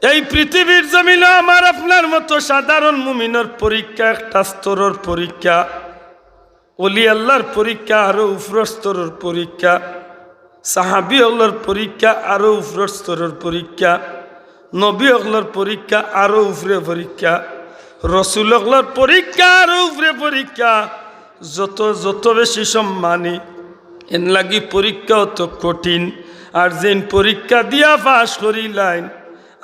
এই পৃথিবীর জমিনে আমার আপনার মতো সাধারণ মুমিনের পরীক্ষা একটা স্তরের পরীক্ষা, ওলি আল্লাহর পরীক্ষা আরো উপর স্তরের পরীক্ষা, সাহাবী আল্লাহর পরীক্ষা আরো উপর স্তরের পরীক্ষা, নবী আল্লাহর পরীক্ষা আরো উপরে পরীক্ষা, রসুল আল্লাহর পরীক্ষা আরো উপরে পরীক্ষা। যত যত বেশি সম্মানী এন লাগি পরীক্ষা অত কঠিন। আর যেন পরীক্ষা দিয়া পাশ করিলাইন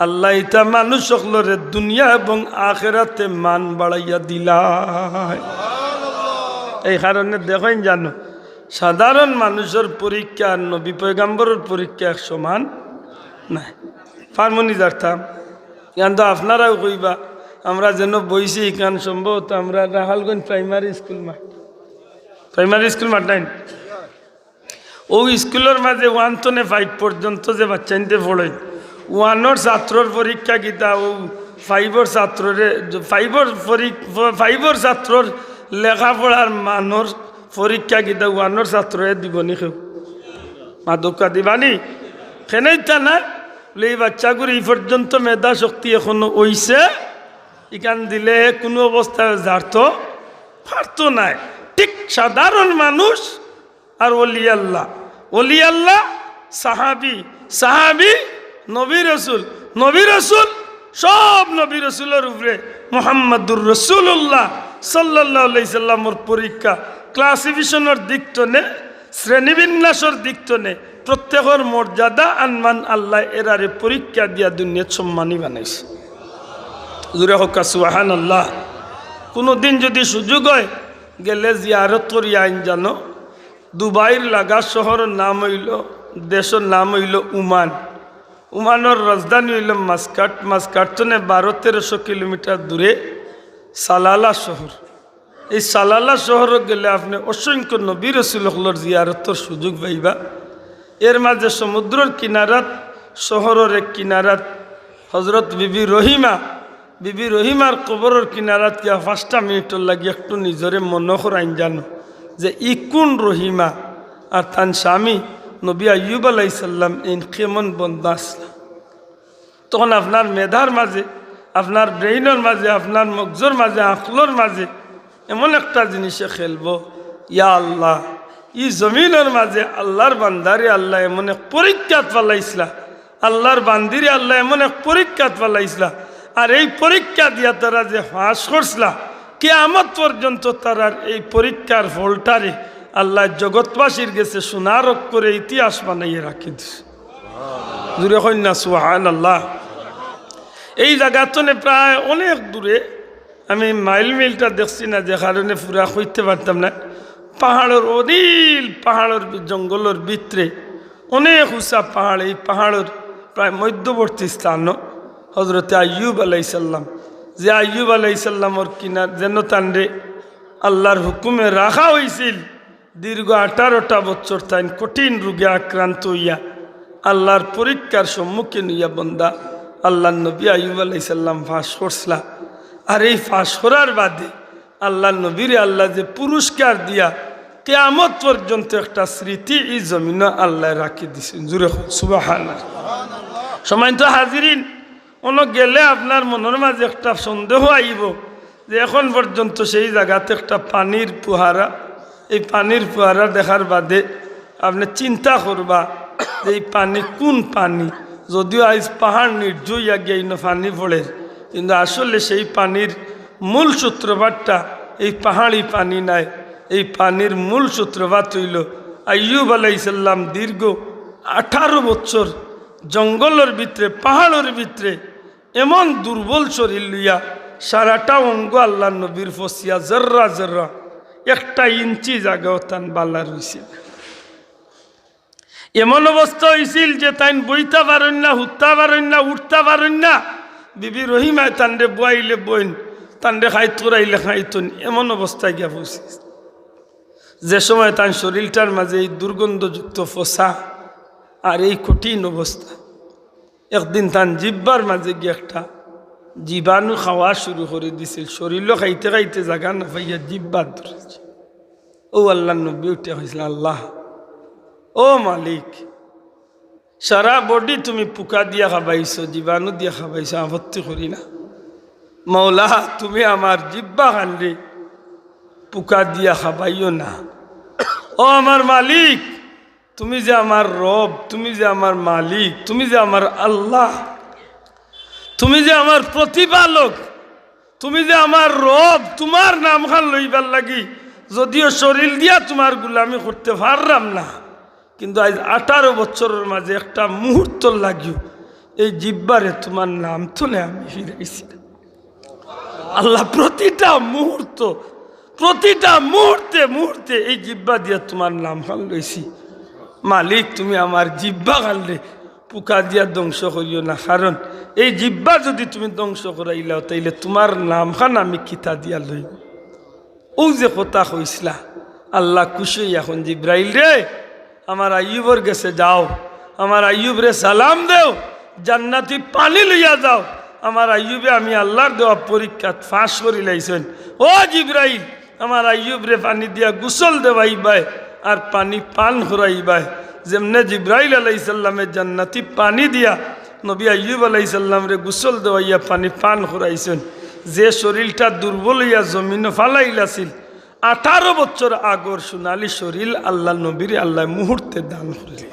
আল্লাহ ইতা মানুষ সকলরে দুনিয়া এবং আখেরাতে মান বাড়াইয়া দিলাই। এই কারণে দেখেন জানো সাধারণ মানুষের পরীক্ষা আর নবী পয়গাম্বরের পরীক্ষা এক সমান নাই। ফার্মনি যারতাম ইয়ান তো আপনারাও কইবা আমরা যেন বইছি এখান সম্ভবত আমরা রাহালগঞ্জ প্রাইমারি স্কুল মাঠ নাই ও স্কুলের মাঝে 1 থেকে 5 পর্যন্ত যে বাচ্চাইতে পড়ে 1 ছাত্রর পরীক্ষা কিতা ও 5 ছাত্ররে 5 ছাত্রর লেখাপড়ার মানর পরীক্ষা কিতা 1 ছাত্রে দিবনি কেউ মাদকা দিবানি কেনাইতা না বলে এই বাচ্চাগুলো এই পর্যন্ত মেধা শক্তি এখনো হইছে ইকান দিলে কোনো অবস্থায় জারতো পারতো নাই। ঠিক সাধারণ মানুষ আর ওলি আল্লাহ সাহাবি নবী রসুল সব নবী রসুলের উপরে মুহাম্মাদুর রাসূলুল্লাহ সাল্লাল্লাহু আলাইহি সাল্লামের পরীক্ষা ক্লাসিফিকেশনের দিক টনে শ্রেণীবিন্যাসের দিক টনে প্রত্যেকের মর্যাদা আনমান আল্লাহ এরারে পরীক্ষা দিয়া দুনিয়াত সম্মানী বানাইছে। জুরে হোক সুবহানাল্লাহ। কোনোদিন যদি সুযোগ হয় গেলে জিয়ারত করিয়া আইন জানো দুবাইর লাগা শহরের নাম হইল দেশের নাম হইল উমানের রাজধানী হইল মাসকাট থেকে 12-1300 কিলোমিটার দূরে সালালা শহর। এই সালালা শহরে গেলে আপনি অসংখ্য নবী রাসূলুল্লাহর জিয়ারতের সুযোগ পাইবা। এর মাঝে সমুদ্রের কিনারাত শহরের এক কিনারাত হজরত বিবি রহিমার কবরের কিনারাত গিয়া 5টা মিনিটের লাগে একটু নিজরে মনে করাইন জানো যে ই কোন রহিমা আর তান স্বামী নবী আইয়ুব আলাইহিস সালাম ইন কেমন বন্দা আসলা। তখন আপনার মেধার মাঝে আপনার ব্রেইনের মাঝে আপনার মগজুর মাঝে আকলর মাঝে এমন একটা জিনিসে খেলবো ইয়া আল্লাহ ই জমিনের মাঝে আল্লাহর বান্দারে আল্লাহ এমন এক পরীক্ষাত পালাইছিলা, আল্লাহর বান্দিরে আল্লাহ এমন এক পরীক্ষাত পালাইছিলা। আর এই পরীক্ষা দিয়া তারা যে ফাঁস করছিলা কিয়ামত পর্যন্ত তারার এই পরীক্ষার ফলটারে আল্লাহ জগৎবাসীর গেছে সোনারক করে ইতিহাস বানাইয়ে রাখি দিছে। দূরে কন্যা সুবহানাল্লাহ। এই জায়গাতনে প্রায় অনেক দূরে আমি মিলটা দেখছি না যে কারণে পুরা হইতে পারতাম না। পাহাড়ের জঙ্গলের ভিতরে অনেক উঁচা পাহাড়, এই পাহাড়ের প্রায় মধ্যবর্তী স্থান হজরতে আইয়ুব আলাইহিস সালাম যে আইয়ুব আলাইহিস সালামর কিনার যেন তান্ডে আল্লাহর হুকুমে রাখা হয়েছিল দীর্ঘ 18টা বছর তাই কঠিন রোগে আক্রান্ত হইয়া আল্লাহর পরীক্ষার সম্মুখীন হইয়া বন্দা আল্লাহ নবী আইয়ুব আলাইহিস সালাম ফাঁস করছিলা। আর এই ফাঁস করার বাদে আল্লাহ নবীরে আল্লাহ যে পুরস্কার দিয়া কিয়ামত পর্যন্ত একটা স্মৃতি এই জমিনে আল্লাহ রাখি দিছেন। জুরে সুবহানাল্লাহ। সময় তো হাজিরিন অন্য গেলে আপনার মনের মাঝে একটা সন্দেহ আইব যে এখন পর্যন্ত সেই জায়গাতে একটা পানির ফুহারা, এই পানির ফুহারা দেখার বাদে আপনি চিন্তা করবা যে এই পানি কোন পানি। যদিও আজ পাহাড় নির্জইয়া গিয়ে পানি পড়ে কিন্তু আসলে সেই পানির মূল সূত্রপাতটা এই পাহাড়ি পানি নাই। এই পানির মূল সূত্রপাত হইল আইয়ুব আলাইহিস সালাম দীর্ঘ 18 বছর জঙ্গলের ভিতরে পাহাড়ের ভিতরে এমন দুর্বল শরীর লইয়া সারাটা অঙ্গ আল্লাহ নবীর ফসিয়া জর্রা 1 ইঞ্চি জায়গাও তান বালা রইছিল। এমন অবস্থা হয়েছিল যে তাই বইতে পারেন না, হুত্তা পারেন না, উঠতে পারেন না। বিবি রহিমায় তান্ডে বইলে বইন, তান্ডে খাইতুরাইলে খাইতুন, এমন অবস্থায় গিয়া পৌঁছে। যে সময় তার শরীরটার মাঝে এই দুর্গন্ধযুক্ত ফসা আর এই কঠিন অবস্থা, একদিন তার জিব্বার মাঝে গিয়ে একটা জীবাণু খাওয়া শুরু করে দিছিল। শরীরও খাইতে খাইতে জায়গা না পাইয়া জিব্বার ধরেছে। ও আল্লাহ নবী উঠে হয়েছিল, আল্লাহ ও মালিক, সারা বডি তুমি পোকা দিয়া খাবাইছো, জীবাণু দিয়া খাবাইছো, আপত্তি করি না। মৌলা তুমি আমার জিব্বা খানরে পোকা দিয়া খাবাইও না। ও আমার মালিক, তুমি যে আমার রব, তুমি যে আমার মালিক, তুমি যে আমার আল্লাহ, তুমি যে আমার প্রতিপালক, তুমি যে আমার রব, তোমার নাম খান লইবার লাগি যদিও শরীর দিয়া তোমার গুলামি করতে পারলাম না, কিন্তু আজ 18 বছরের মাঝে একটা মুহূর্ত লাগিও এই জিব্বারে তোমার নাম তুলে আমি ফিরাইছি। আল্লাহ প্রতিটা মুহূর্তে মুহূর্তে এই জিব্বা দিয়া তোমার নাম খান লইছি। মালিক তুমি আমার জিব্বা খানলে পোকা দিয়া ধ্বংস করিও না, কারণ এই জিব্বা যদি তুমি ধ্বংস করাইলাও তাইলে তোমার নাম খান আমি কিতা দিয়া লইব। ও যে কথা কইসলা আল্লাহ খুশি। এখন জিব্রাইল রে আমার আইয়ুবর গেছে যাও, আমার আইয়ুব রে সালাম দেও, জান্নাতি পানি লইয়া যাও। আমার আইয়ুবে আমি আল্লাহর দেওয়া পরীক্ষা ফাঁস করি লাইছেন। ও জিব্রাইল আমার আইয়ুব রে পানি দিয়া গোসল দেওয়াইবাই আর পানি পান করাইবাই। যেমনে জিব্রাইল আলাইসাল্লামের জান্নাতি পানি দিয়া নবী আইয়ুব আলাইসাল্লাম রে গোসল দেওয়াইয়া পানি পান করাইছেন। যে শরীরটা দুর্বল হইয়া জমিন ফালাইলাছিল 18 বছর আগর সোনালি শরীর আল্লাহ নবীর আল্লাহ মুহূর্তে দান করে।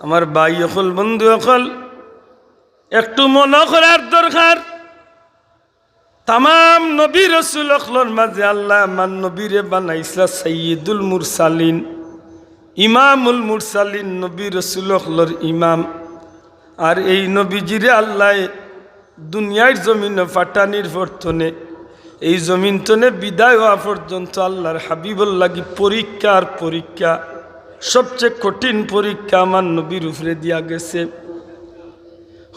আমার ভাই অকল বন্ধু অকল একটু মনে করার দরকার। তাম নবী রসুল অকলর মাঝে আল্লাহ আমার নবীরে বানাইছিলা সাইয়্যিদুল মুরসালিন, ইমামুল মুরসালিন, নবী রসুল অকলর ইমাম। আর এই নবীজিরে আল্লাহ দুনিয়ার জমিন ফাটানির বর্তনে এই জমিন তনে বিদায় হওয়া পর্যন্ত আল্লাহর হাবিবুল লাগি পরীক্ষা সবচেয়ে কঠিন পরীক্ষা আমার নবীর উপরে দিয়া গেছে।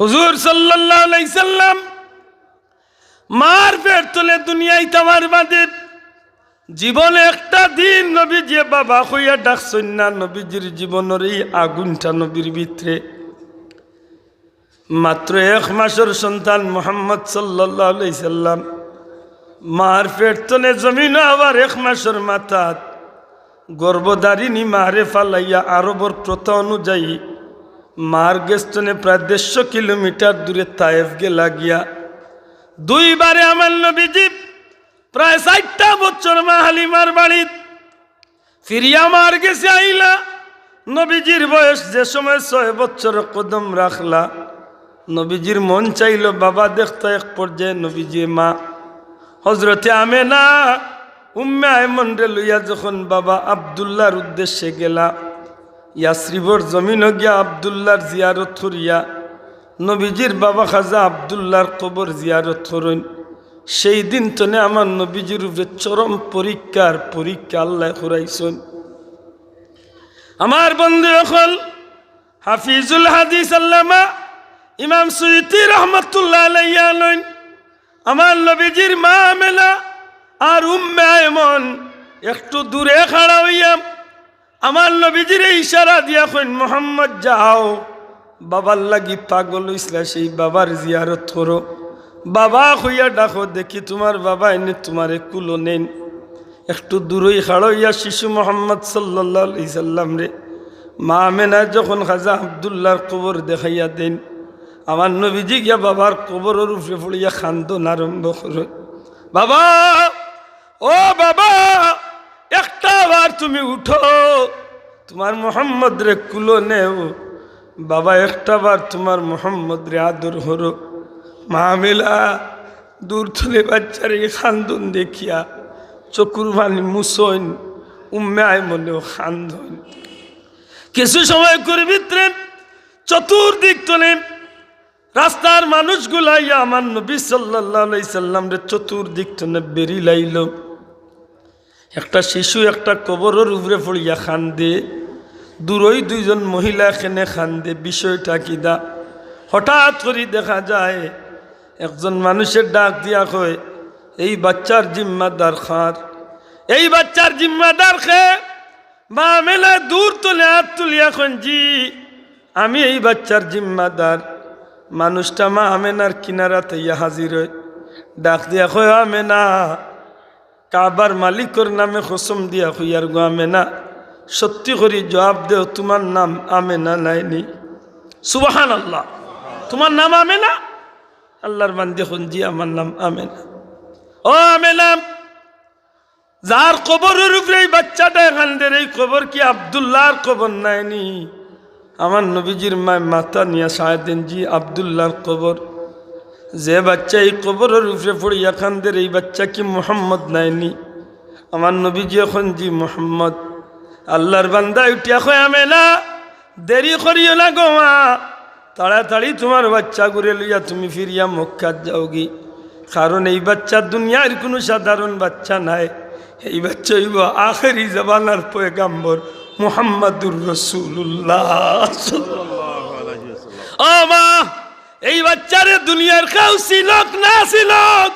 হুজুর সাল্লাল্লাহু আলাইহি সাল্লাম মার পেট তলে দুনিয়ায় তামার বাদে জীবনে একটা দিন নবী যে বাবা হইয়া ডাকছেন না। নবীজির জীবনের এই আগুনটা নবীর ভিতরে মাত্র 1 মাসের সন্তান মুহাম্মদ সাল্লাল্লাহু আলাইহি সাল্লাম মার পেট তলে জমিন আবার 1 মাসের মাথাত গর্ভধারিণী মারে ফালাইয়া আরবর প্রথা অনুযায়ী মার গেস্তনে প্রায় 150 কিলোমিটার দূরে তায়েফ গে লাগিয়া 2 বারে আমার নবীজি প্রায় 60টা বছর মা হালিমার বাড়িত ফিরিয়া মার গেছে আইলা। নবীজির বয়স যে সময় 6 বছর কদম রাখলা, নবীজির মন চাইল বাবা দেখতে। এক পর্যায়ে নবীজি মা হজরতে আমেনা উম্মে আয়মন রে লইয়া যখন বাবা আব্দুল্লাহর উদ্দেশ্যে গেলা, ইয়াসরিবর জমিন গিয়া আব্দুল্লাহর জিয়ারত করিয়া নবীজির বাবা খাজা আব্দুল্লাহর কবর জিয়ারত করেন। সেই দিন তনে আমার নবীজির উপরে চরম পরীক্ষা আল্লাহ করাইছেন। আমার বন্ধু এখন হাফিজুল হাদিস আল্লামা ইমাম সুয়ুতি রহমাতুল্লাহ আলাইহি আলেন আমার নবীজির মা আমেনা আর উম্মে আয়মন একটু দূরে খাড়া হইয়া আমার নবীজির ইশারা দিয়া কইন মুহাম্মদ যাও, বাবার লাগি পাগল হইছিলা সেই বাবার জিয়ারত করো। বাবা হইয়া ডাকো, দেখি তোমার বাবা এনে তোমারে কুলো নেন। একটু দূরই খাড়া হইয়া শিশু মুহাম্মদ সাল্লাল্লাহু আলাইহি সাল্লাম রে মা আমেনা যখন খাজা আব্দুল্লাহর কবর দেখাইয়া দেন, আমার নবীজি গিয়া বাবার কবরের উপরে পড়িয়া খান্দন আরম্ভ করে। বাবা, ও বাবা, একটা বার তুমি উঠো, তোমার মোহাম্মদ রে কুলো নেও। বাবা একটা বার তোমার মোহাম্মদ রে আদর হরো। মামিলা দূর থেকে বাচ্চার এই খান্দন দেখিয়া চকুর পানি মুসইন, উম্মে আয়মনেও খান্দন। কিছু সময় করে ভিতরে চতুর্দিক তলে রাস্তার মানুষগুলাই আমার নবী সাল্লাল্লাহু আলাইহি সাল্লাম রে চতুর্দিক তলে বেরি লাইল। একটা শিশু একটা কবরের উপরে পড়িয়া খান্দে, দূরই 2 জন মহিলা এখানে খান্দে। বিষয়টা কি দা? হঠাৎ করে দেখা যায় একজন মানুষের ডাক দিয়া কয়, এই বাচ্চার জিম্মাদার খার, এই বাচ্চার জিম্মাদার খে। মা মেলা দূর তুলে হাত তুলিয়া কন, জি আমি এই বাচ্চার জিম্মাদার। মানুষটা মা আমেনার কিনারাতে ইয়া হাজির হয়, ডাক দিয়া কয়, আমেনা, কাবার মালিকর নামে কসম দিয়া কইয়ার গো আমেনা, সত্যি করে জবাব দেও, তোমার নাম আমেনা নাইনি? সুবহানাল্লাহ। তোমার নাম আমেনা? আল্লাহর বান্দা এখন জি আমার নাম আমেনা। ও আমেনা, যার কবরের উপরে এই বাচ্চাটা এখানদের, এই কবর কি আব্দুল্লাহর কবর নাইনি? আমার নবীজির মায় মাথা নিয়ে সাহেদিন জি আব্দুল্লাহর কবর। যে বাচ্চা এই কবরের উপরে পড়ি এখানদের, এই বাচ্চা কি মুহাম্মদ নাইনি? আমার নবীজি এখন জি মুহাম্মদ। আল্লাহর বান্দা উঠিয়া কয় আমেনা, দেরি করিও না গো মা, তাড়াতাড়ি তোমার বাচ্চা ঘুরে লইয়া তুমি ফিরিয়া মক্কাত যাওগি। কারণ এই বাচ্চা দুনিয়ার কোনো সাধারণ বাচ্চা নাই, এই বাচ্চা হইব আখেরি জামানার পয়গাম্বর মুহাম্মাদুর রাসূলুল্লাহ। ও মা, এই বাচ্চারে দুনিয়ার কেউ চিনক না চিনক,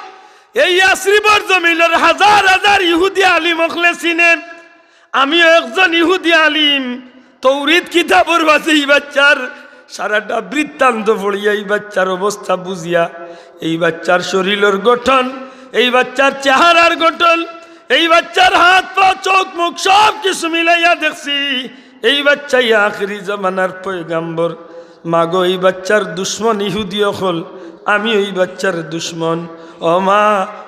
এই আশ্রিবর জমিনের হাজার হাজার ইহুদি আলিম হকলে চিনেন। আমিও একজন ইহুদি আলিম, তৌরিত কিতাবর বাসে এই বাচ্চার সারাটা বৃত্তান্ত পড়িয়া এই বাচ্চার অবস্থা বুঝিয়া, এই বাচ্চার শরীরের গঠন, এই বাচ্চার চেহারার গঠন, এই বাচ্চার হাত পা চোখ মুখ সব কিছু মিলাইয়া দেখছি এই বাচ্চাই আখেরি জামানার পয়গাম্বর। মাগো, এই বাচ্চার দুশ্মন ইহুদি হল, আমি ওই বাচ্চার দুশ্মন। ও মা,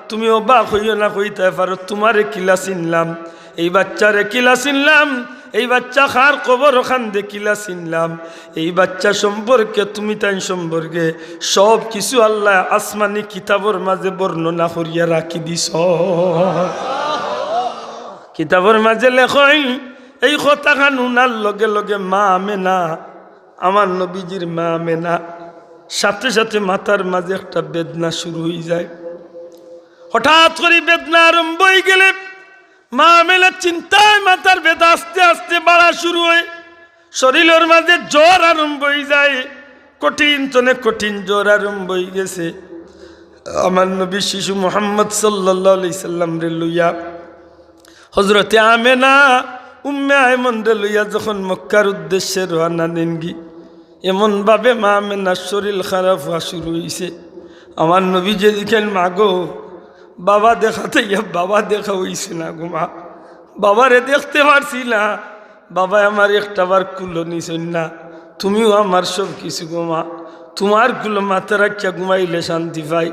তুমি অবাক হইও না, কইতে পারো তোমারে কিলা চিনলাম, এই বাচ্চারে কিলা চিনলাম, এই বাচ্চা খার কবর ওখান দেখিলা চিনলাম। এই বাচ্চা সম্পর্কে তুমি তাই সম্পর্কে সব কিছু আল্লাহ আসমানি কিতাবর মাঝে বর্ণনা করিয়া রাখি দিছ। কিতাবর মাঝে লেখই এই কথা খান উনার লগে লগে মা আমেনা, আমার নবীজির মা আমেনা, সাথে সাথে মাথার মাঝে একটা বেদনা শুরু হয়ে যায়। হঠাৎ করে বেদনা আরম্ভ হয়ে গেলে মা আমেনা চিন্তায় মাথার বেদনা আস্তে আস্তে বাড়া শুরু হয়, শরীরের মাঝে জ্বর আরম্ভ হয়ে যায়, কঠিন তনে কঠিন জ্বর আরম্ভ হয়ে গেছে। আমার নবী শিশু মুহাম্মদ সাল্লাল্লাহু আলাইহি সাল্লাম রে লইয়া হযরতে আমেনা উম্মে আয়মন রে লইয়া যখন মক্কার উদ্দেশ্যে রওনা দেনগি, এমন ভাবে মা আমেনার শরীর খারাপ হওয়া শুরু হয়েছে। আমার নবী যে দেখেন, মাগো বাবা দেখাতে গিয়া বাবা দেখা হইছে না গো মা, বাবারে দেখতে পারছি না, বাবা আমার একটা বার কুলো নিছেন না, তুমিও আমার সব কিছু গো মা, তোমার কুলো মাথা রাখিয়া ঘুমাইলে শান্তি পাই।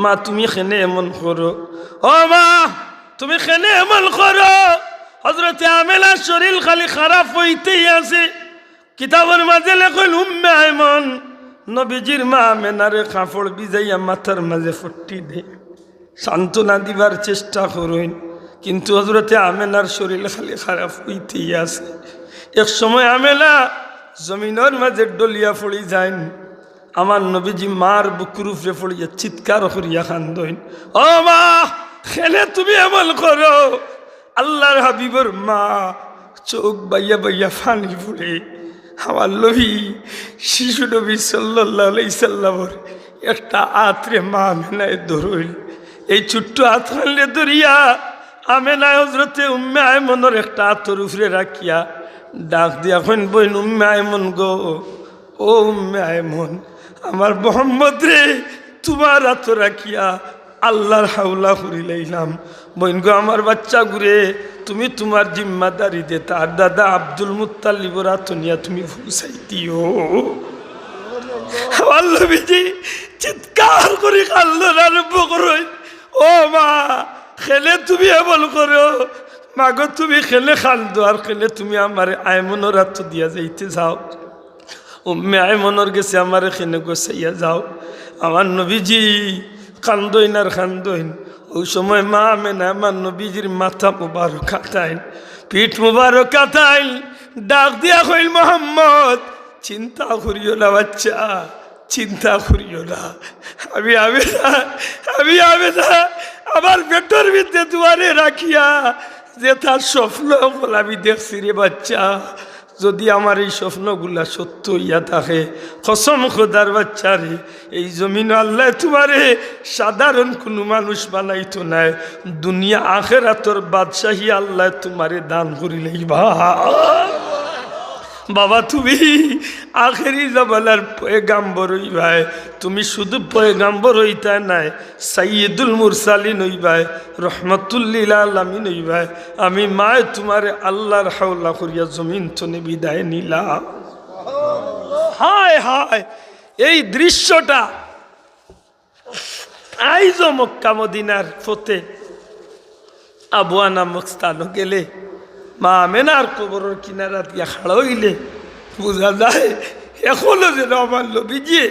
মা তুমি খেনে এমন করো, ও মা তুমি খেনে এমন করো। হযরতে আমেনার শরীর খালি খারাপ হইতেই আছে। কিতাবের মাঝে লেখেন উম্মে আয়মন নবীজির মা আমেনারে কাপড় ভিজাইয়া মাথার মাঝে ফট্টি দে, সান্ত্বনা দিবার চেষ্টা করুন, কিন্তু হযরতে আমেনার শরীর খালি খারাপ হইতেই আছে। এক সময় আমেনা জমিনের মাঝে ডলিয়া পড়ি যাইন, আমার নবীজি মার বুকুর উপরে পড়িয়া চিৎকার করিয়া কান্দইন, ও মা খেলে তুমি এমন করো। আল্লাহর হাবিবর মা চোখ বাইয়া বাইয়া পানি পড়ে আমার নবী শিশু নবী সাল্লাল্লাহু আলাইহি সাল্লামের একটা আত্রে মা আমেনায় ধরইল। এই ছোট্ট আতখানলে ধরিয়া আমেনা হযরতে উম্মে আয়মনের একটা আতর উপরে রাখিয়া ডাক দিয়া কইন, বইন উম্মে আয়মন গো, ও উম্মে আয়মন, আমার মোহাম্মদ রে তোমার হাত রাখিয়া আল্লাহর হাওলা করি লাইলাম। বইন গো, আমার বাচ্চা ঘুরে তুমি তোমার জিম্মাদারি দে তার দাদা আব্দুল মুত্তালিবর হাত নিয়া তুমি ফুসাই দিও। আমার নবীজি চিৎকার করে কান্নার আরম্ভ করো, ও মা খেলে তুমি এমন করো, মাগো তুমি খেলে খান্দো, আর খেলে তুমি আমার আয়মনের হাত দিয়া যাইতে যাও। উম্মে আয়মনের গেছে আমার এখানে গোসাইয়া যাও। আমার নবীজি কান্দইন আর কান্দইন। ওই সময় মা আমেনা আমার নবীজির মাথা মুবারক কাটাইন, পিঠ মুবারক কাটাইন, ডাক দিয়া কইল, মোহাম্মদ চিন্তা করিও না বাচ্চা, চিন্তা করিও না, আমি আমার পেটের ভিতরে দুয়ারে রাখিয়া যে তার স্বপ্ন আমি দেখছি রে বাচ্চা, যদি আমার এই স্বপ্নগুলা সত্য হইয়া থাকে, কসম খোদার বাচ্চা রে, এই জমিন আল্লাহ তোমারে সাধারণ কোনো মানুষ বানাইতো নাই, দুনিয়া আখিরাতের বাদশাহী আল্লাহ তোমারে দান করিলেই বা। বাবা তুমি আখেরি জামানার পয়গাম্বর হইবাই, তুমি শুধু পয়গাম্বর হইতা নাই, সাইয়্যিদুল মুরসালিন হইবাই, রহমাতুল্লিল আলামিন হইবাই। আমি মায় তোমারে আল্লাহর হাওলা করিয়া জমিন তনে বিদায় নিলাম। হায় হায়, এই দৃশ্যটা আইজ মক্কা মদিনার পথে আবুয়া নামক স্থানে গেলে মা আমেনার কবরের কিনারা দিয়া খাড়া হইলে বোঝা যায় এখনো যেন আমার নবীজি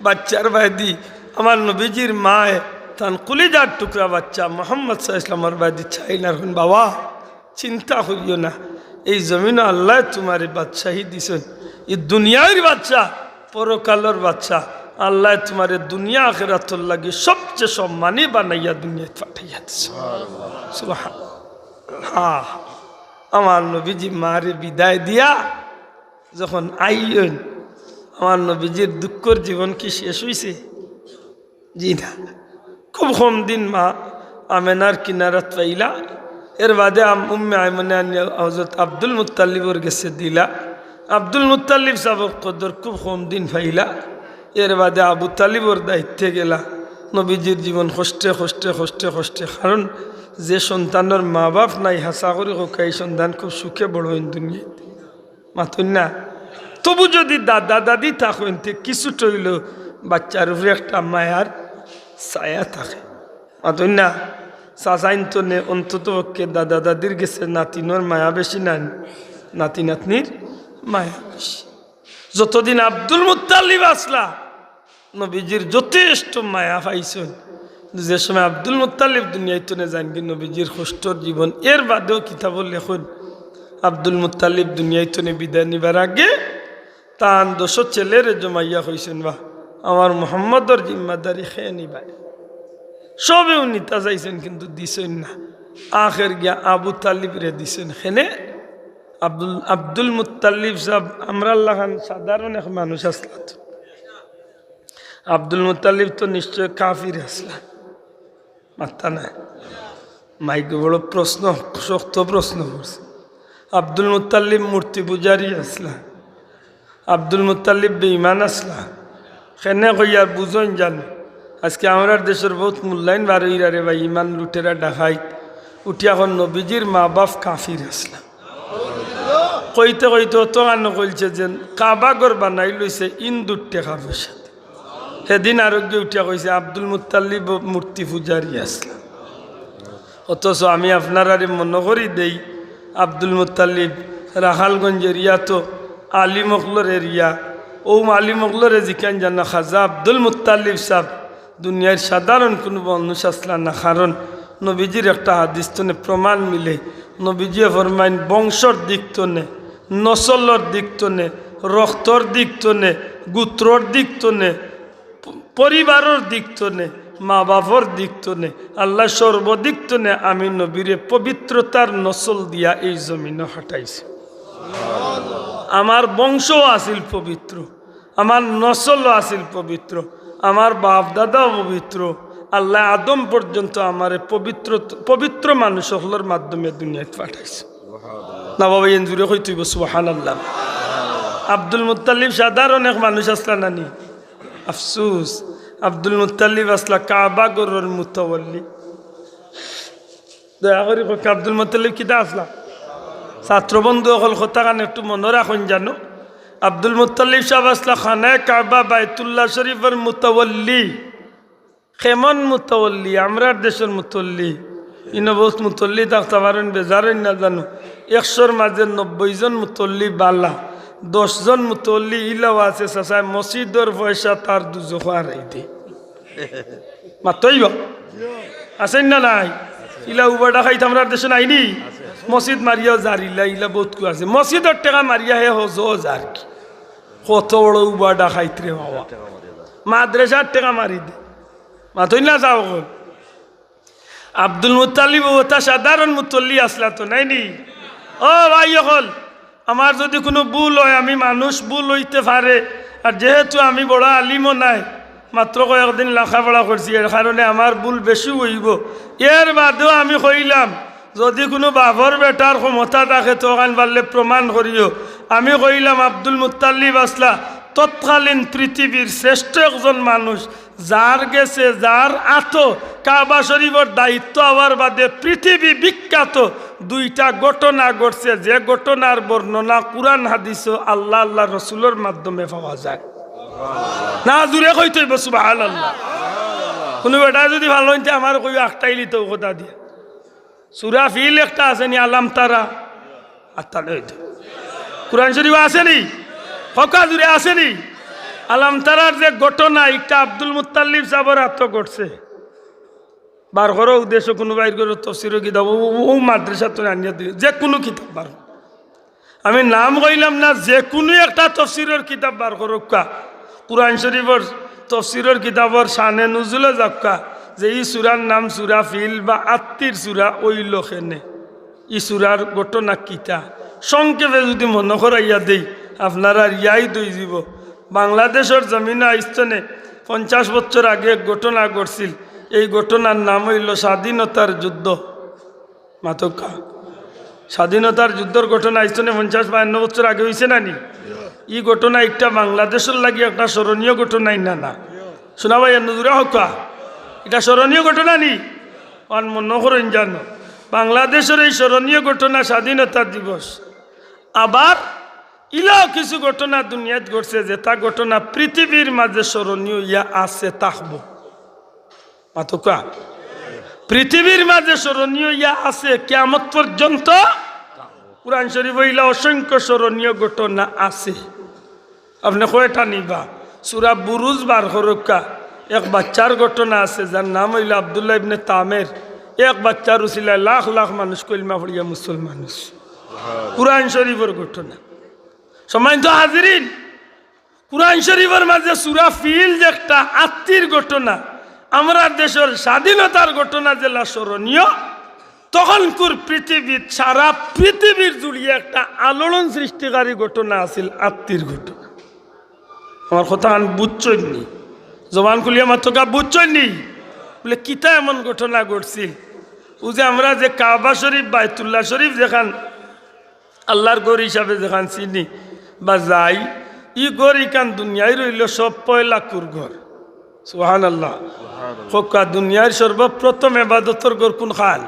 বাচ্চার বাদি, আমার নবীজির মায় তান কলিজার টুকরা বাচ্চা মোহাম্মদ সাল্লাল্লাহু আলাইহি ওয়াসাল্লামের বাদি চাই না। বাবা চিন্তা করিও না, এই জমিনে আল্লাহ তোমার বাদশাহী দিছেন, এই দুনিয়ার বাচ্চা পরকালের বাচ্চা, আল্লাহ তোমার দুনিয়া আখিরাতর লাগি সবচেয়ে সম্মানী বানাইয়া দুনিয়া পাঠাইয়া দিছে। সুবহানাল্লাহ। আমার নবীজি মারে বিদায় দিয়া যখন আইন, আমার নবীজির দুঃখের জীবন কি শেষ হয়েছে? জি না, খুব কম দিন মা আমেনার কিনারাত পাইলা। এর বাদে উম্মে আইমনে হযরত আব্দুল মুত্তালিবর গেছে দিলা। আব্দুল মুত্তালিব সাহেব কদর খুব কম দিন পাইলা। এর বাদে আবু তালিবর দায়িত্বে গেলা। নবীজির জীবন কষ্টে কষ্টে কষ্টে কষ্টে, কারণ যে সন্তানের মা বাপ নাই হাসা করে হোক এই সন্তান খুব সুখে বড় হইন দুনিয়াতে মাতুন না। তবু যদি দাদা দাদি থাকেন কিছু টইল বাচ্চার উপরে একটা মায়ার ছায়া থাকে মাতুন না। চাচাইন তো নে অন্তত পক্ষে দাদা দাদির গেছে নাতিনোর মায়া বেশি না, নাতি নাতনির মায়া বেশি। যতদিন আব্দুল মুত্তালিব আসলা নবীজির যথেষ্ট মায়া পাইছেন। যে সময় আব্দুল মুত্তালিব দুনিয়ায় তো না জানবি নবীজির কষ্টর জীবন। এর বাদেও কিতাব লেখন আব্দুল মুত্তালিব দুনিয়ায় তো বিদায় নিবার আগে তান 10 ছেলের জমাইয়া হয়েছেন, বা আমার মোহাম্মদর জিম্মাদারি খেয়ে নিবাই। সবেও নিতা যাইছেন কিন্তু দিছেন না। আখের গিয়া আবু তালিব রে দিছেন। হেনে আব্দুল মুত্তালিব সাহেব আমরা খান সাধারণ এক মানুষ আসলা। আব্দুল মুত্তালিব তো নিশ্চয় কাফির আসলা, মাত্তা নাই। মাইকে বড় প্রশ্ন, শক্ত প্রশ্ন করছে। আব্দুল মুত্তালিব মূর্তি পূজারি আসলা, আব্দুল মুত্তালিব বেঈমান আসলা। সেনে কইয়ার বুঝন জানো আজকে আমরা দেশের বহুত মূল্যায়ন বার হইরা রে ভাই, ইমান লুটেরা ডাকাইত উঠি এখন নবীজির মা বাপ কাফির আসলা। কইতে কইতে অত গান কইছে যে কাবাগর বানাই লইছে ইন্দুর টেকা পয়সা। সেদিন আরোগ্য উঠিয়া কইছে আব্দুল মুত্তালিব মূর্তি পূজারি আসলাম। অথচ আমি আপনার আরে মনে করি দেই আব্দুল মুত্তালিব রাখালগঞ্জ এরিয়া তো আলিমকলর এরিয়া। ও আলিমকলরে জিকান জানা খাজা আব্দুল মুত্তালিব সাহেব দুনিয়ার সাধারণ কোনো মানুষ আসলা না। কারণ নবীজির একটা হাদিস তনে প্রমাণ মিলে, নবীজি ফরমাইন বংশর দিক তনে, নসলর দিক তনে, রক্তর দিক তনে, গোত্রর দিক তনে, পরিবারের দিক তনে, মা বাপর দিক তনে, আল্লাহ সর্বদিক তনে আমি নবীরে পবিত্রতার নসল দিয়া এই জমিনে হাঁটাইছি। আমার বংশও আছিল পবিত্র, আমার নসলও আছিল পবিত্র, আমার বাপ দাদাও পবিত্র। আল্লাহ আদম পর্যন্ত আমার পবিত্র পবিত্র মানুষ সকলের মাধ্যমে দুনিয়ায় পাঠাইছে। না বাবা এনজুরে কই তুইব সুবহানাল্লাহ। আব্দুল মুত্তালিব সাধারণ এক মানুষ আসলা নানি, আফসুস আব্দুল মুত্তালিব আসলা কাবা গরর মুতাওয়াল্লি। দয়া করি আব্দুল মুত্তালিব কিতা আসলা? ছাত্রবন্ধু অকল কথা কান একটু মনে রাখুন জানো। আব্দুল মুত্তালিব সাহেব আসলা খানায় কাবা বাইতুল্লাহ শরীফের মুতাওয়াল্লি। কেমন মুতাওয়াল্লি? আমরা দেশের মুতল্লি ইনবস মুতল্লি থাকতে পারেন বেজারেন না জানো। 100-র মাঝে 90 জন মুতল্লি বালা, 10 জন মুতল্লি ইলাও আছে চাচায় মসজিদর পয়সা তার দুজো হারাইতে মাতইব আছেন না নাই? ইলা উবাডা খাইতে আমরা দেশে নাইনি। মসজিদ মারিয়াও জারিলা ইলা বহুত কু আছে। মসজিদের টাকা মারিয়া হে হজ যার কি কত বড় উবাডা খাইতে বাবা। মাদ্রাসার টাকা মারি দে মাতই না যাও। আব্দুল মুত্তালিব ওটা সাধারণ মুতল্লি আসলা তো নাইনি। ও ভাই হল আমার যদি কোনো ভুল হয়, আমি মানুষ ভুল হইতে পারে, আর যেহেতু আমি বড় আলিমও নাই, মাত্র কয়েকদিন লেখাপড়া করছি, এর কারণে আমার ভুল বেশি হইব। এর বাদেও আমি কইলাম যদি কোনো বাবর বেটার ক্ষমতা থাকে তখন পারলে প্রমাণ করিও। আমি কইলাম আব্দুল মুত্তালিব আসলা তৎকালীন পৃথিবীর শ্রেষ্ঠ একজন মানুষ, যার গেছে যার আতো কাবা শরীফের দায়িত্ব হওয়ার বাদে পৃথিবী বিখ্যাত দুইটা ঘটনা ঘটছে, যে ঘটনার বর্ণনা কুরআন হাদিস আল্লাহ আল্লাহ রসুলের মাধ্যমে পাওয়া যায়। না জুড়ে কইতে হইব সুবহানাল্লাহ। কোনো বেটা যদি ভালো হইতে আমার কই একটাই লিত কথা দিয়ে সূরা ফিল একটা আছে নি আলাম তারা আত্মালে হইতো কুরআন শরীফ আছে নি ফকা জুড়ে আছে নি আলাম তারার যে ঘটনা একটা আব্দুল মুত্তালিব সাহেবের আত্ম ঘটছে বার করো উদ্দেশ্য কোনো বাইর করো তফসিরও কিতাব ও মাদ্রাসা তো আনিয়ে দিবে যে কোনো কিতাব বার, আমি নাম কইলাম না, যে কোনো একটা তফসিরের কিতাব বার করো কা কুরআন শরীফের তফসিরের কিতাবর শানে নুজুলে যাক্কা যে এই সূরার নাম সূরা ফিল বা আত্মীর সূরা ওই লোকেনে এই সূরার ঘটনা কিতা সংক্ষেপে যদি মনে করাইয়া দেই আপনারা ইয়াই দই যাব। বাংলাদেশের জমিনে আইস্তনে 50 বছর আগে এক ঘটনা ঘটছিল, এই ঘটনার নাম হইল স্বাধীনতার যুদ্ধ। মাতকা স্বাধীনতার যুদ্ধের ঘটনা আইস্তনে 50-52 বছর আগে হয়েছে না নি? এই ঘটনা একটা বাংলাদেশের লাগি একটা স্মরণীয় ঘটনাই না না শোনা ভাই নজুরা হকা এটা স্মরণীয় ঘটনা নি অন মনে করেন জানো বাংলাদেশের এই স্মরণীয় ঘটনা স্বাধীনতা দিবস। আবার ইলাও কিছু ঘটনা দুনিয়াত ঘটছে যে তা ঘটনা পৃথিবীর মাঝে স্মরণীয় ইয়া আছে থাকব। মাতকা পৃথিবীর মাঝে স্মরণীয় ইয়া আছে কিয়ামত পর্যন্ত। কুরআন শরীফ ইলা অসংখ্য স্মরণীয় ঘটনা আছে। আপনি কয়টা নিবা? সূরা বুরুজ বার হরকা এক বাচ্চার ঘটনা আছে যার নাম হইল আব্দুল্লাহ ইবনে তামের। এক বাচ্চার উসিলায় লাখ লাখ মানুষ কলিমা পড়িয়া মুসলমান। কুরআন শরীফের ঘটনা সম্মানিত হাজিরিন, কুরআন শরীফের মাঝে সূরা ফিল যে একটা আত্মীর ঘটনা, আমরা দেশের স্বাধীনতার ঘটনা যেটা স্মরণীয়, তখনকার পৃথিবীর সারা পৃথিবীর জুড়িয়ে একটা আলোড়ন সৃষ্টিকারী ঘটনা আছিল আত্মীর ঘটনা। আমার কথা বুঝছই নি? জবান খুলি আমার তোকা বুঝছই নি? বলে কিতা এমন ঘটনা ঘটছিল? ও যে আমরা যে কাবা শরীফ বাইতুল্লাহ শরীফ যেখান আল্লাহর গড় হিসাবে যেখান চিনি বা যাই, ই গড় ইকান দুনিয়ায় রইল সব পয়লাকুর ঘর। সুবহানাল্লাহ। হকা দুনিয়ার সর্বপ্রথম ইবাদতর ঘর কোন খান?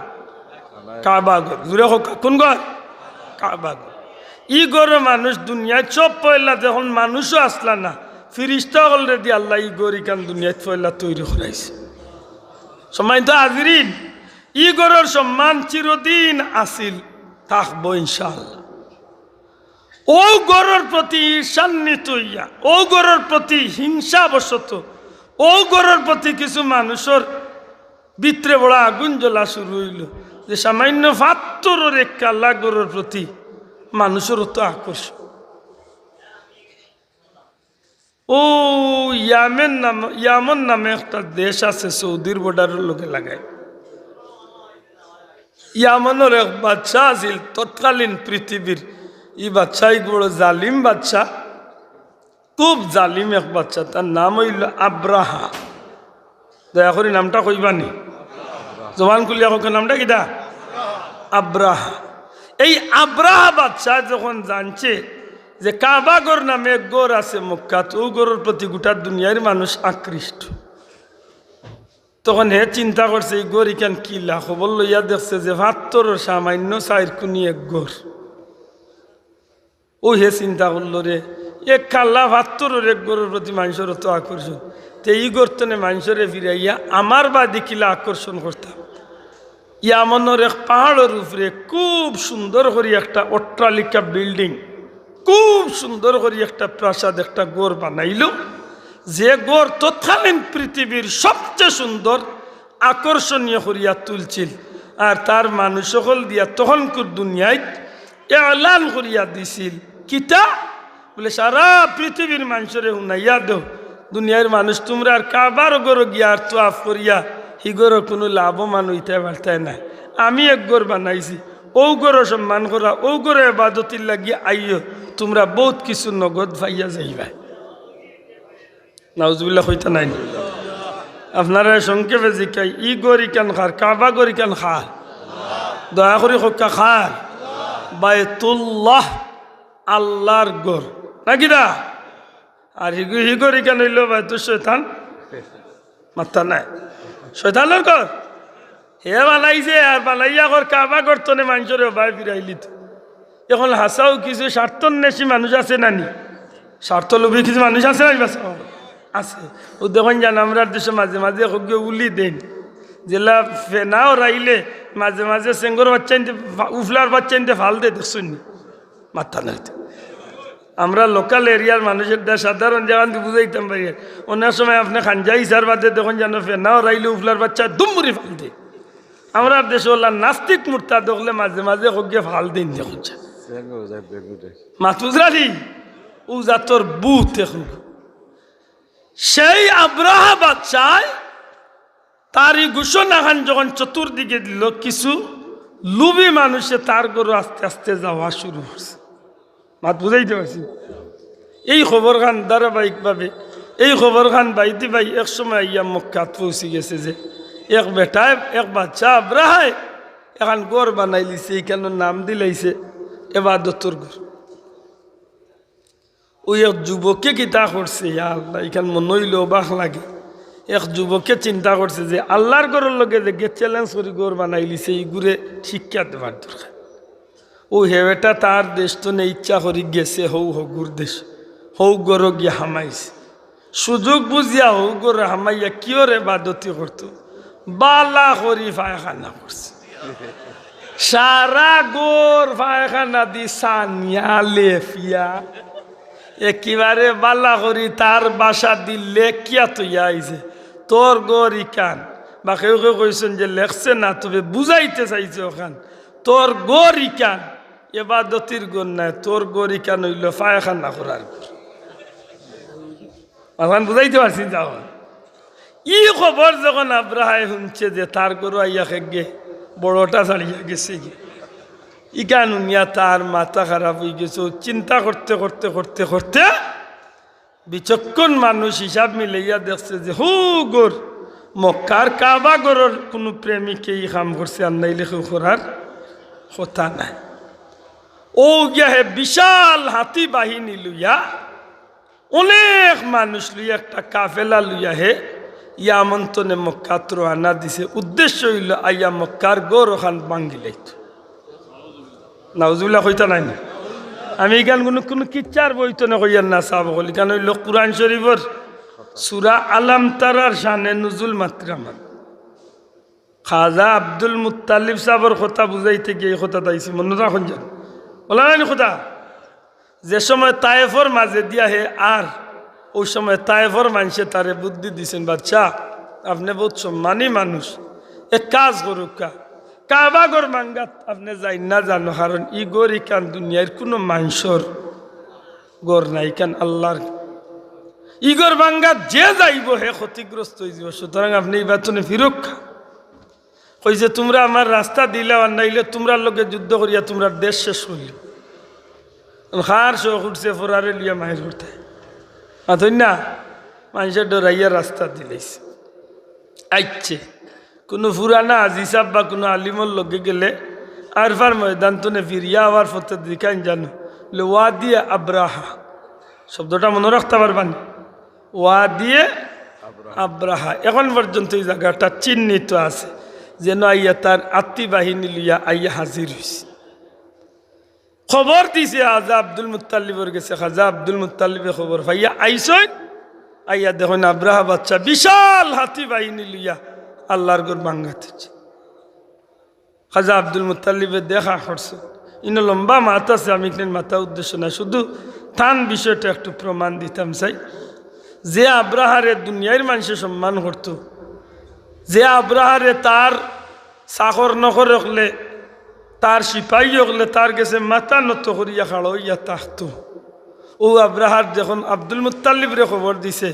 কাবা ঘর। জুড়ে হকা কোন ঘর? কাবা ঘর। ই গড় মানুষ দুনিয়ায় সব পয়লা যখন মানুষও আসলা না, ফিরিস্তা অলরেডি আল্লাহ ই গড় ইকান দুনিয়ায় পয়লা তৈরি করাইছে। সম্মানিত হাজিরিন, ই গড়ের সম্মান চিরদিন আসিল থাকবো ইনশাআল্লাহ। ও গড়ের প্রতি ঈর্ষান্বিত হইয়া, ও গড়ের প্রতি হিংসাবশত, ও গড়ের প্রতি কিছু মানুষের ভিতরে বড় আগুন জ্বলা শুরু হইল যে সামান্য ফাত্তরের এক কাল্লা গড়ের প্রতি মানুষের তো আকর্ষণ। ও ইয়ামন নামে একটা দেশ আছে সৌদির বর্ডারের লোকে লাগায়। ইয়ামনের এক বাচ্চা আছিল তৎকালীন পৃথিবীর। এই বাচ্চা এক বড় জালিম বাচ্চা, খুব জালিম এক বাচ্চা। তার নাম হইল আব্রাহা। দয়া করে নামটা কইবানি? জবান খুলিয়া হোক নামটা কিটা? আব্রাহা। এই আব্রাহা বাচ্চা যখন জানছে যে কাবাগর নামে এক গড় আছে মক্কাত, ও গড়ের প্রতি গোটা দুনিয়ার মানুষ আকৃষ্ট, তখন হে চিন্তা করছে এই গড় ইকান কি লাখ খবর লইয়া দেখছে যে ৭২ সামান্য ৪ কোনি এক গড়। ও হে চিন্তা করলো রে এক কাল্লা ৭২ এক গড়ের প্রতি মানুষের তো আকর্ষণ, তো এই গড়তনে মানুষরে ফিরাইয়া আমার বাদী কিলা আকর্ষণ করতাম। ইয়ামনের এক পাহাড়ের উপরে খুব সুন্দর করে একটা অট্টালিকা বিল্ডিং, খুব সুন্দর করে একটা প্রাসাদ, একটা গড় বানাইল, যে গড় তৎকালীন পৃথিবীর সবচেয়ে সুন্দর আকর্ষণীয় করিয়া তুলছিল। আর তার মানুষ সকল দিয়া তখনকার দুনিয়ায় এলান করিয়া দিছিল কিতা বলে সারা পৃথিবীর মানুষরে শুনাইয়া দেও, দুনিয়ার মানুষ তোমরা আর কাবার গড় গিয়া আর তোয়াফ করিয়া হিগড় কোনো লাভবান হইতে পারতায় না। আমি এক গড় বানাইছি, ও গড় সম্মান করা, ও গড় ইবাদতির লাগিয়ে আইও, তোমরা বহুত কিছু নগদ পাইয়া যাইবা। নাউজুবিল্লাহ হইতা নাই? আপনারা সংক্ষেপে জিকাই ই গড় ইকান খার, কাবা গড় ইকান খার, দয়া করে হক্কা খার বাইতুল্লাহ আল্লাহর ঘর নাকি দা আর হিগর এখানে হইল বাইতু শয়তান মাথা নাই শয়তানের ঘর হে বানাইছে আর বানাইয়া ঘর কাবা করতো না মানুষের ভাই ফিরাইলি তো এখন হাসাও কিছু স্বার্থর নেশি মানুষ আছে নানি স্বার্থ লোভী কিছু মানুষ আছে না আছে ও দেখুন জান আমরা দেশে মাঝে মাঝে উলি দেন জেলা ফেনাও রাইলে মাঝে মাঝে সেঙ্গর বাচ্চা উফলার বাচ্চা নিতে ফাল দে দেখছুন মাথা নাই আমরা লোকাল এরিয়ার মানুষের দেশ সাধারণ যেমন বুঝাইতাম পারি অনেক সময় আপনি খানজা ইসার বাদে দেখুন যেন ফেনাও রাইলে উফলার বাচ্চা দুমুরি ফাল দে আমরা দেশে ওলা নাস্তিক মূর্তা দেখলে মাঝে মাঝে হগে ফাল দিন দেখুন মাতুজরালি ও জাতর বুথ এখন সেই আব্রাহা বাচ্চায় তারই ঘোষণা খান যখন চতুর্দিকে দিল কিছু লুবি মানুষে তার গরু আস্তে আস্তে যাওয়া শুরু করছে মাত বুঝাইতে পারছি এই খবর খান ধারাবাহিকভাবে এই খবর খান বাইতে ভাই এক সময় ইয়া মক্কাত পৌঁছে গেছে যে এক বেটায় এক বাচ্চা আব্রাহায় এখন গড় বানাই লিছে কেন নাম দিলাইছে এবাদতর ঘর ওই এক যুবককে কিতা করছে আল্লাহ এখানে মনে হইল অবাক লাগে এক যুবককে চিন্তা করছে যে আল্লাহর ঘরের লগে যে গে চ্যালেঞ্জ করে গড় বানাই লিছে এই ঘুরে শিক্ষা দেওয়ার দরকার ও হেবেটা তার দেশ তো নেই ইচ্ছা করি গেছে হৌ হগুর দেশ হৌ গর গিয়ে হামাইছে সুযোগ বুঝিয়া হৌ গরে হামাইয়া কিয়র এবাদতি করতো বালা করি পায়খানা করছে সারা গোর পায়খানা দি সানিয়া লেফিয়া একেবারে বালা করি তার বাসা দিলে কিয়া তৈয়া আইছে তোর গোর ইকান বা কেউ কেউ কইছেন যে লেখছে না তবে বুঝাইতে চাইছে ওখান তোর গোর ইকান এবাদতির গোর নাই তোর গোর ইকান হইল পায়খানা করার ওখান বুঝাইতে পারছি যাও ই খবর যখন আব্রাহায় শুনছে যে তার গরু আইয়া খেগে বড়টা ছাড়িয়া গেছে কি ইকান উনিয়া তার মাথা খারাপ হয়ে গেছে চিন্তা করতে করতে করতে করতে বিচক্ষণ মানুষ হিসাব মিলাইয়া দেখছে যে হু গোর মক্কার কাবা গরর কোনো প্রেমিকে ই কাম করছে আর নাইলে কেউ করার কথা নাই ও গিয়া হে বিশাল হাতি বাহিনী লইয়া অনেক মানুষ লইয়া একটা কাফেলা লইয়া হে ইয়া আমন্ত্রণে মক্কাত রওনা দিছে উদ্দেশ্য হইল আইয়া মক্কার গৌর খান ভাঙ্গি লাইতো নাউজুবিল্লাহ কইতা নাই না আমি এখান কোনো কিচ্ছার বইতো না কইয়ার না সাহাব বলি কারণ হইল কুরআন শরীফর সূরা আলাম তারার শানে নুজুল মাত্রা মান খাজা আব্দুল মুত্তালিব সাহেবের কথা বুঝাইতে গিয়ে এই কথা তাইছি মনে রাখুন যান বলা নাই কথা যে সময় তায়েফর মাঝে দিয়া হে আর ওই সময় তায়েফর মানুষে তারে বুদ্ধি দিছেন বাচ্চা আপনি বহুত সম্মানী মানুষ এক কাজ করুকা কাবা গর মাঙ্গাত আপনি যাই না জানো কারণ ই গর ইকান দুনিয়ার কোনো মানুষের গর নাই কান আল্লাহর ইগর বাঙ্গাত যে যাইব হে ক্ষতিগ্রস্ত হয়ে যাব সুতরাং আপনি এই বাতনে ফিরক্ষা কইছে তোমরা আমার রাস্তা দিলে আর নাইলে তোমরা লোকে যুদ্ধ করিয়া তোমরা দেশ শেষ করিল খার শোক উঠছে ফোরারে লিয়া মায়ের করতে আতই না মানুষের ডরাইয়া রাস্তা দিলেছে আইচ্ছে কোনো ফুরানা আজিসাব বা কোনো আলিমর লগে গেলে আরফার ময়দান তনে ফিরিয়া আবার ফতে দিকান জানো ওয়া দিয়ে আব্রাহা শব্দটা মনে রাখতে পারবানি ওয়া দিয়ে আব্রাহা এখন পর্যন্ত এই জায়গাটা চিহ্নিত আছে যেন আইয়া তার আত্মী বাহিনী লিয়া আইয়া হাজির হয়েছে খবর দিছে খাজা আব্দুল মুত্তালিবর গেছে খাজা আব্দুল মুত্তালিবে খবর ভাইয়া আইসন আইয়া দেখুন আব্রাহা বাচ্চা বিশাল হাতি বাহিনী লিয়া আল্লাহর ঘর ভাঙ্গাতে খাজা আব্দুল মুত্তালিবে দেখা করছে ইনো লম্বা মাথা আছে আমি এখানে মাথা উদ্দেশ্য না শুধু থান বিষয়টা একটু প্রমাণ দিতাম চাই যে আব্রাহারে দুনিয়ার মানুষে সম্মান করত যে আব্রাহারে তার চাকর নকর রাখলে তার সিপাহী হলে তার কাছে মাথা নত করিয়া খাড়ো ইয়া তাহতো ও আব্রাহার যখন আব্দুল মুত্তালিবরে খবর দিছে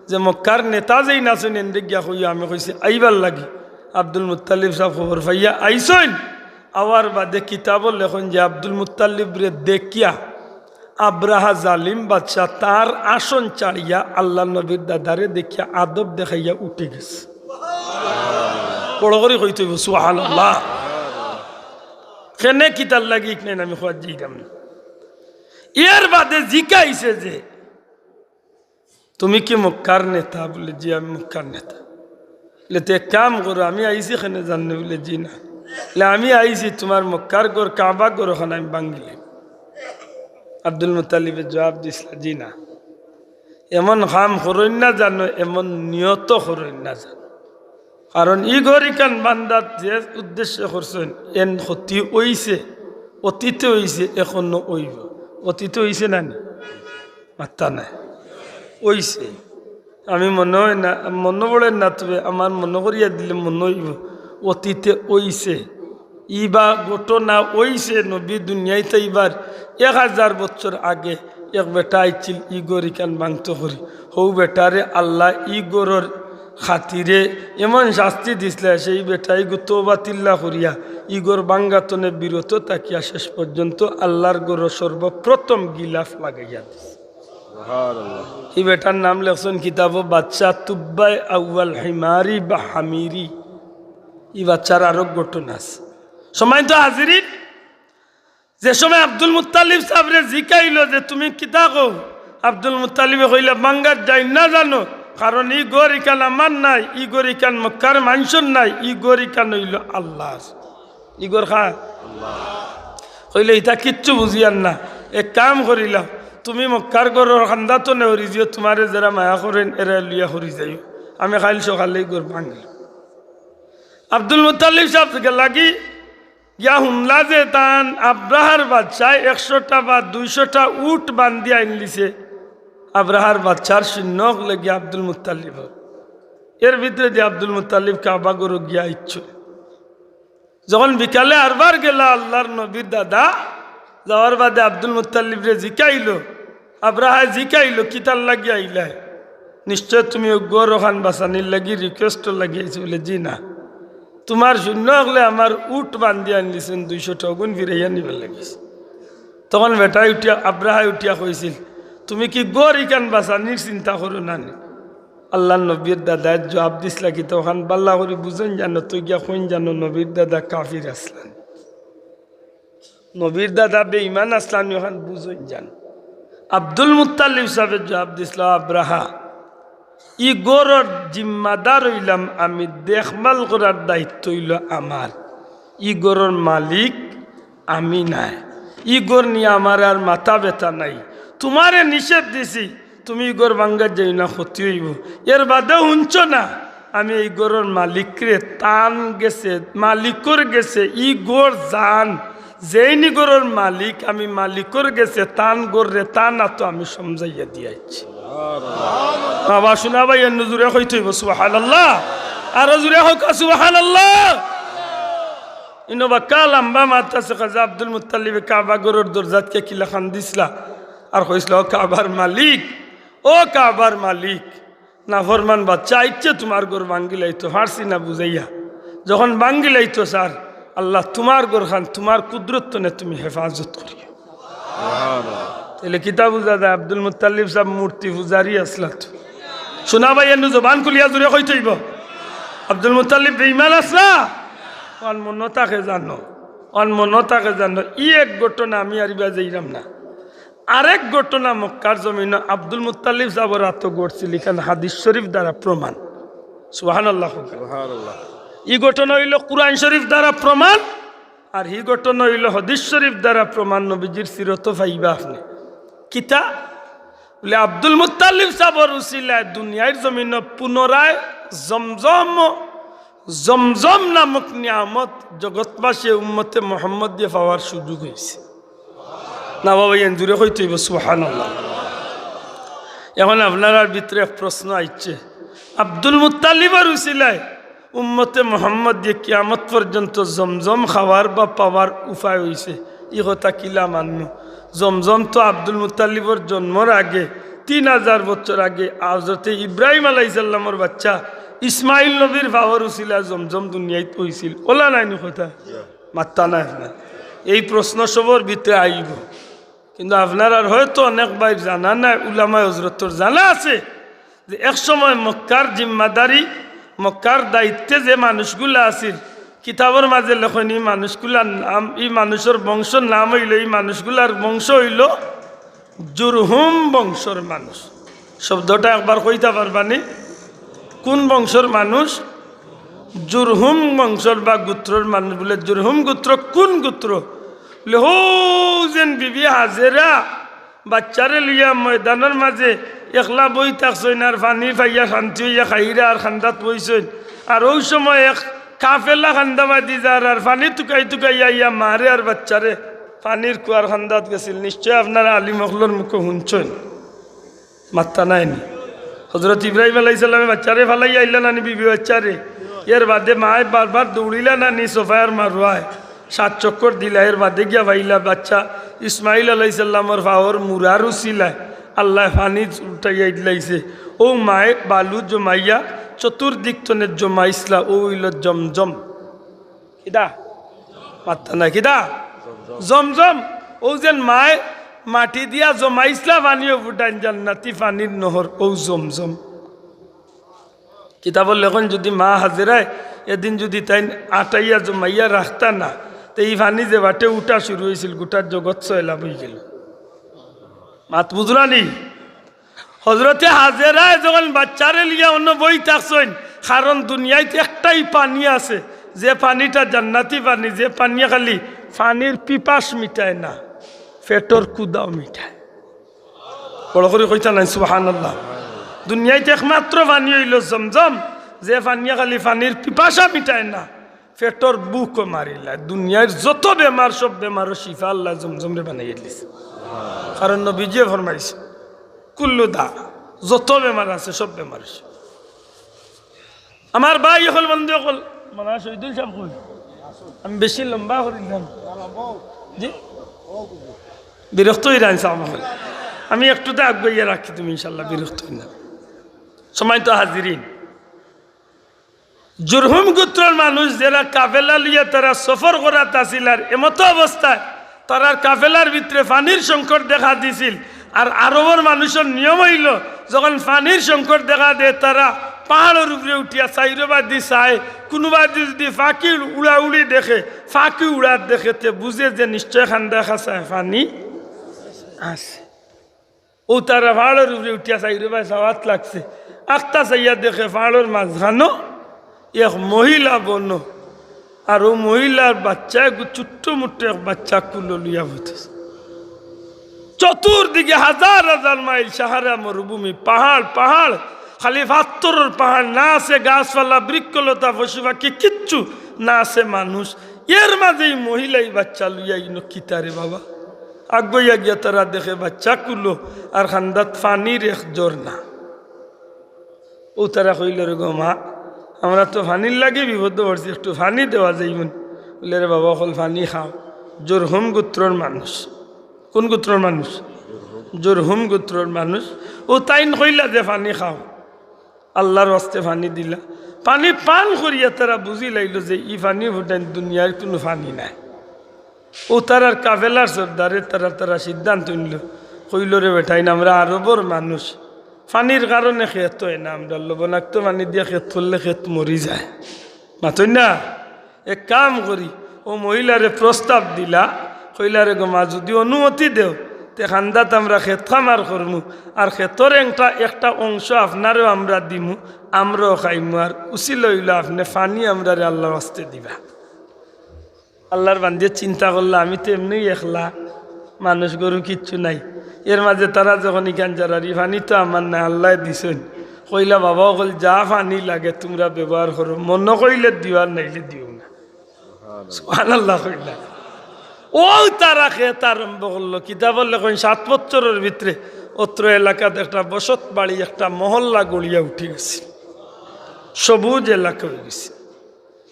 যে মক্কার নেতা যেই নাচেন এনে গিয়া কইয়া আমি কইছি আইবার লাগি আব্দুল মুত্তালিব সাহেব খবর পাইয়া আইসন আওয়ার বাদে কিতাবও লেখন যে আব্দুল মুত্তালিবরে দেখিয়া আব্রাহা জালিম বাদশা তার আসন চাড়িয়া আল্লাহ নবীর দাদারে দেখিয়া আদব দেখাইয়া উঠে গেছে বড় করে কইতে সুবহানাল্লাহ খেনে কিতার লাগি নেন আমি খোয়ার জিগাম না। এর বাদে জিকাইছে যে তুমি কি মক্কার নেতা? বলে জি আমি মক্কার নেতা। বলে তো এক কাম করো, আমি আইছি এখানে জানলে? বলে জি না। বলে আমি আইছি তোমার মক্কার গর কাবা গর ওখানে আমি ভাঙ্গিলাম। আব্দুল মুতালিবের জবাব দিছিল জি না, এমন কাম করইন না জানো, এমন নিয়ত করইন না জানো। কারণ ই গরিকান বান্দাত যে উদ্দেশ্য করছেন এন ক্ষতি হইছে, অতীতে হইছে, এখনো হইব। অতীতে হইছে না নি? মাত্তা নাই হইছে। আমি মনে হয় না, মনে পড়ে না, তবে আমার মনে করিয়া দিলে মনে হইব অতীতে হইছে। ইবা ঘটনা হইছে নবী দুনিয়াইতে এবার 1000 বছর আগে এক বেটা আইছিল ই গরিকান বাংত করি। হৌ বেটারে আল্লাহ ই গরর খাতিরে এমন শাস্তি দিছিল, সেই বেটাই তওবাতিল্লাহ করিয়া ইগর বাঙ্গাতনে বিরত তাকিয়া শেষ পর্যন্ত আল্লাহর গর সর্বপ্রথম গিলাফ লাগাইয়া দিছে। এই বেটার নাম লেখছেন কিতাব বাচ্চা তুব্বাই আউয়াল হিমারি বা হামিরি। এই বাচ্চার আরো ঘটনা আছে। সময় তো হাজিরিন, যে সময় আব্দুল মুত্তালিব সাহেবরে জিকাইল যে তুমি কিতা কও, আব্দুল মুত্তালিবে কইলা বাঙ্গার যাই না জানো, কারণ ই গরিকান আমার নাই, ই গরিকান মক্কার মানুষের নাই, ই গরিকান হইল আল্লাহর। ই গর খা কইলে ইটা কিচ্ছু বুঝিয়ান না, এক কাম করিলাম, তুমি মক্কার গরর খান্দা তো নেহরি যে তোমারে যারা মায়া করেন এরা লিয়া হরি যাই, আমি খাইল সকালে গর ভাঙিল। আব্দুল মুত্তালিব সাহেব লাগি ইয়া হুমলা যে তান আব্রাহার বাচ্চায় 100টা বা 200টা উট বান্ধি আনলিছে আব্রাহার বাচ্চার শূন্যক লেগে আব্দুল মুত্তালিব। এর ভিতরে যে আব্দুল মুত্তালিব কাবা গরু গিয়া ইচ্ছু, যখন বিকালে আরবার গেল আল্লাহর নবীর দাদা, যাওয়ার বাদে আব্দুল মুত্তালিবরে জিকাইল, আব্রাহা জিকাইল কিতার লাগিয়া আইলাই, নিশ্চয় তুমি গর ওখান বাসানির লাগি রিকোয়েস্ট লাগিয়েছি? বলে জি না, তোমার শূন্য হলে আমার উট বান্ধি আনলিছেন 200টা গুণ ফিরাইয়া নিবে লাগিস। তখন বেটাই উঠিয়া আব্রাহাই উঠিয়া কইছিল তুমি কি গর ইকান বাসানির চিন্তা করো না? আল্লাহ নবীর দাদা জবাব দিসলা কি তখন বাল্লা করে বুঝেন জানো, তুই গিয়া কইন জানো নবীর দাদা কাফির আসলান, নবীর দাদা বেঈমান আসলান, ওখান বুঝেন জানো। আব্দুল মুত্তালিব সাহেবের জবাব দিসলা আব্রাহা ই গরর জিম্মাদার হইলাম আমি, দেখভাল করার দায়িত্ব হইল আমার, ই গরর মালিক আমি নাই, ই গর নিয়ে আমার আর মাথা ব্যথা নাই, তোমারে নিষেধ দিছি তুমি ই গর ভাঙ্গার যাই না, ক্ষতি হইব। এর বাদে শুনছ না আমি এই গরর মালিকরে টান গেছে, মালিকর গেছে ই গর জান, যেইনি গরর মালিক আমি মালিকর গেছে টান গররে টান না তো আমি সমঝাইয়া দিয়াছি। বাবা শোনা ভাই এর জুড়ে হইতে হইব সুবহানাল্লাহ, আর জুড়ে হোক সুবহানাল্লাহ। ইনোবা কা লম্বা মাথা সে খাজা আব্দুল মুত্তালিব কাবা গরর দরজাতকে কিলা খান দিসলা আর কইছিল ও কাবার মালিক, ও কাবার মালিক, না ফরমান বাচ্চা ইচ্ছে তোমার গর ভাঙ্গিলাইতো, হারছি না বুঝাইয়া, যখন ভাঙ্গিলাইতো স্যার আল্লাহ তোমার গর খান তোমার কুদরত নে তুমি হেফাজত করিও। তাহলে কিতাব বুঝা যায় আব্দুল মুত্তালিব সাহেব মূর্তি পূজারি আসলাত। শোনা ভাই এর জবান খুলিয়া জুড়ে কইতে হইব আব্দুল মুত্তালিব বেঈমান আসলা, অন মনতাকে জানো, অন মনতাকে জানো। ই এক ঘটনা আমি আরিবা যাইলাম না, আরেক ঘটনা মক্কার জমিন আব্দুল মুত্তালিব সাহেবের আত্ম গড়ছিল, এখানে হাদিস শরীফ দ্বারা প্রমাণ। সুবহানাল্লাহ সুবহানাল্লাহ। ই ঘটনা হইল কুরআন শরীফ দ্বারা প্রমাণ, আর হি ঘটনা হইল হাদিস শরীফ দ্বারা প্রমাণ। নবীজির সিরত পাইবা আপনি কিতা বলে আব্দুল মুত্তালিব সাহেবের উসিলায় দুনিয়ার জমিন পুনরায় জমজম নামক নিয়ামত জগৎবাসী উম্মতে মুহাম্মদ দিয়ে পাওয়ার সুযোগ হয়েছে না বাবা? এন জুড়ে হইতে হইব সুবহানাল্লাহ। এখন আপনার ভিতরে এক প্রশ্ন আইছে, আব্দুল মুত্তালিবের উসিলায় উম্মতে মুহাম্মদ দিয়ে কিয়ামত পর্যন্ত জমজম খাওয়ার বা পাওয়ার উপায় হয়েছে, ই কথা কিলা মান্য? জমজম তো আব্দুল মুত্তালিবর জন্মর আগে 3000 বছর আগে হযরত ইব্রাহিম আলাইহিস সালামের বাচ্চা ইসমাইল নবীর ভাওয়ার উসিলা জমজম দুনিয়াতে হইছিল। ওলা নাইনি কথা মাত্তা নাই না। এই প্রশ্ন সবর ভিতরে আইব, কিন্তু আপনার আর হয়তো অনেক ভাই জানা নাই, উলামায়ে হযরতর জানা আছে যে এক সময় মক্কার জিম্মাদারি, মক্কার দায়িত্বে যে মানুষগুলো আছিল কিতাবের মাঝে লেখন এই মানুষগুলার নাম, এই মানুষের বংশের নাম হইল, এই মানুষগুলার বংশ হইল জুরহুম বংশর মানুষ। শব্দটা একবার কইতে পারবানি? কোন বংশর মানুষ? জুরহুম বংশর বা গোত্রর মানুষ। বলে জুরহুম গোত্র কোন গোত্র? বলে হো যেন বিবি হাজেরা বাচ্চারে লইয়া ময়দানের মাঝে একলা বই থাকছেন আর পানি পাইয়া শান্তি হইয়া খাইরা আর খান্দাত বইছেন, আর ওই সময় এক কাফেলা খান্দা বাদি যার আর পানি টুকাই টুকাইয়া ইয়া মারে আর বাচ্চারে পানির কুয়ার খান্দাত গেছিল। নিশ্চয় আপনারা আলী মখলর মুখে শুনছেন, মাত্তা নাইনি। হজরত ইব্রাহিম আলাইসাল্লামে বাচ্চারে ফালাইয়া আইলেন আনি বিবি বাচ্চারে, এর বাদে মায় বারবার দৌড়িলা না নি সোফায়ার মারুয়ায় 7 চক্কর দিলা, এর বাদে গিয়া ভাইলা বাচ্চা ইসমাইল আলাইসাল্লামর ফাওয়ার মুরার উচিলায় আল্লাহ পানি উল্টাইয়া দিলাইছে। ও মায়ে বালু জমাইয়া চতুর্দিক তনে জমাইসলা, ও হইল জমজম। কিদা মাত্তা না? কিদা? জমজম। ও যেন মায় মাটি দিয়া জমাইসলা পানিও ফুটাইন জান্নাতি পানির নহর, ও জমজম। কিতাবর লেখন যদি মা হাজেরায় এদিন যদি তাই আটাইয়া জমাইয়া রাখতা না, তো এই পানি যে বাটে উঠা শুরু হয়েছিল গোটার জগৎ সয়লাভ হয়ে গেল। মাত বুঝলানি? হজরতে হাজেরায় যখন বাচ্চারে লিয়া অন্য বই থাকছেন, কারণ দুনিয়াতে একটাই পানি আছে যে পানিটা জান্নাতি পানি, যে পানি খালি পানির পিপাস মিটায় না, পেটর কুদাও মিটায়। বড় করে কইতা নাই সুবহানাল্লাহ। দুনিয়াতে একমাত্র পানি হইল জমজম, যে পানি খালি পানির পিপাসা মিটায় না, পেটর বুকও মারিলা। দুনিয়ার যত বেমার সব বেমারও শিফা আল্লাহ জমজমরে বানাইয়া দিয়েছে। কারণ নবীজিয়ে ফরমাইছে কুল্লু দা, যত বেমার আছে সব বেমার। আমার ভাই হল বন্ধু হল মানে শহীদুল সাহেব কই, আমি বেশি লম্বা করিলাম জি, বিরক্ত হয়ে রাখছি আমার। আমি একটুতে আগাইয়া রাখি, তুমি ইনশাল্লাহ বিরক্ত হই না। সময় তো হাজিরিন, জুরহুম গোত্রের মানুষ যারা কাফেলা লিয়া তারা সফর করা তাছিল, আর এমতো অবস্থায় তারার কাফেলার ভিতরে পানির সংকট দেখা দিছিল। আর আরবের মানুষের নিয়ম হইল যখন পানির সংকট দেখা দেয় তারা পাহাড়ের উপরে উঠিয়া চাইরবাদি চায়, কোনোবাদি যদি ফাঁকি উড়াউড়ি দেখে, ফাঁকি উড়ার দেখে তে বুঝে যে নিশ্চয় খান্দা খাসায় পানি আছে। ও তারা পাহাড়ের উপরে উঠিয়া চাইরবাই চাওয়াত লাগছে, আখতা চাইয়া দেখে পাহাড়ের মাঝখানো এক মহিলা বন, আর ও মহিলার বাচ্চা ছোট্ট মুট্ট এক বাচ্চা কুলো লইয়া বইতেছে। চতুর্দিকে হাজার হাজার মাইল সাহারা মরুভূমি, পাহাড় পাহাড়, খালি পাথরের পাহাড়, না আছে গাছপালা বৃক্ষলতা পশু পাখি কিচ্ছু না, আছে মানুষ। এর মাঝেই মহিলাই বাচ্চা লইয়া কিতারে বাবা আগুইয়া গিয়া তারা দেখে বাচ্চা কুলো আর খান্দাত পানির এক জ্বর না। ও তারা কইল রে গো মা, আমরা তো পানির লাগে বিপদ পড়ছি, একটু পানি দেওয়া যাইবেন? বলে রে বাবা কল পানি খাও। জুরহুম গোত্রর মানুষ। কোন গোত্রর মানুষ? জুরহুম গোত্রর মানুষ। ও তাইন কইলা যে পানি খাও, আল্লাহর হস্তে পানি দিলা। পানি পান করিয়া তারা বুঝি লাইল যে ই পানি ফুটাইন দুনিয়ার কোনো পানি নাই। ও তারার কাফেলার সর্দারে তারা সিদ্ধান্ত নিল, কইল রে বেটাইন আমরা আরবর মানুষ, পানির কারণে খেত হয় না, আমরা লবণাক্ত পানি দিয়ে খেত করলে খেত মরি যায়, মাতই না। এক কাম করি, ও মহিলারে প্রস্তাব দিলা, কইলারে গো মা যদি অনুমতি দেও তে খান্দাত আমরা খেত খামার করমু, আর খেতর একটা অংশ আপনারও আমরা দিমু, আমরাও খাইমু, আর উচি লইল আপনি পানি আমরা আল্লাহর হস্তে দিবা। আল্লাহর বান্দিয়ে চিন্তা করলা, আমি তো এমনি একলা মানুষ, গরু কিচ্ছু নাই। এর মাঝে তারা যখন ইখান যারারি পানি তো আমার না, আল্লাহ দিছেন। কইলা বাবা কল যা পানি লাগে তোমরা ব্যবহার করো, মনে কইলে দিও আর নাইলে দিও না। সুবহানাল্লাহ কইলা। ও তারা খেত আরম্ভ করলো। কিতাব লেখন 7 বছরের ভিতরে অত্র এলাকাতে একটা বসত বাড়ি, একটা মহল্লা গড়িয়া উঠে গেছে, সবুজ এলাকা হয়ে গেছে।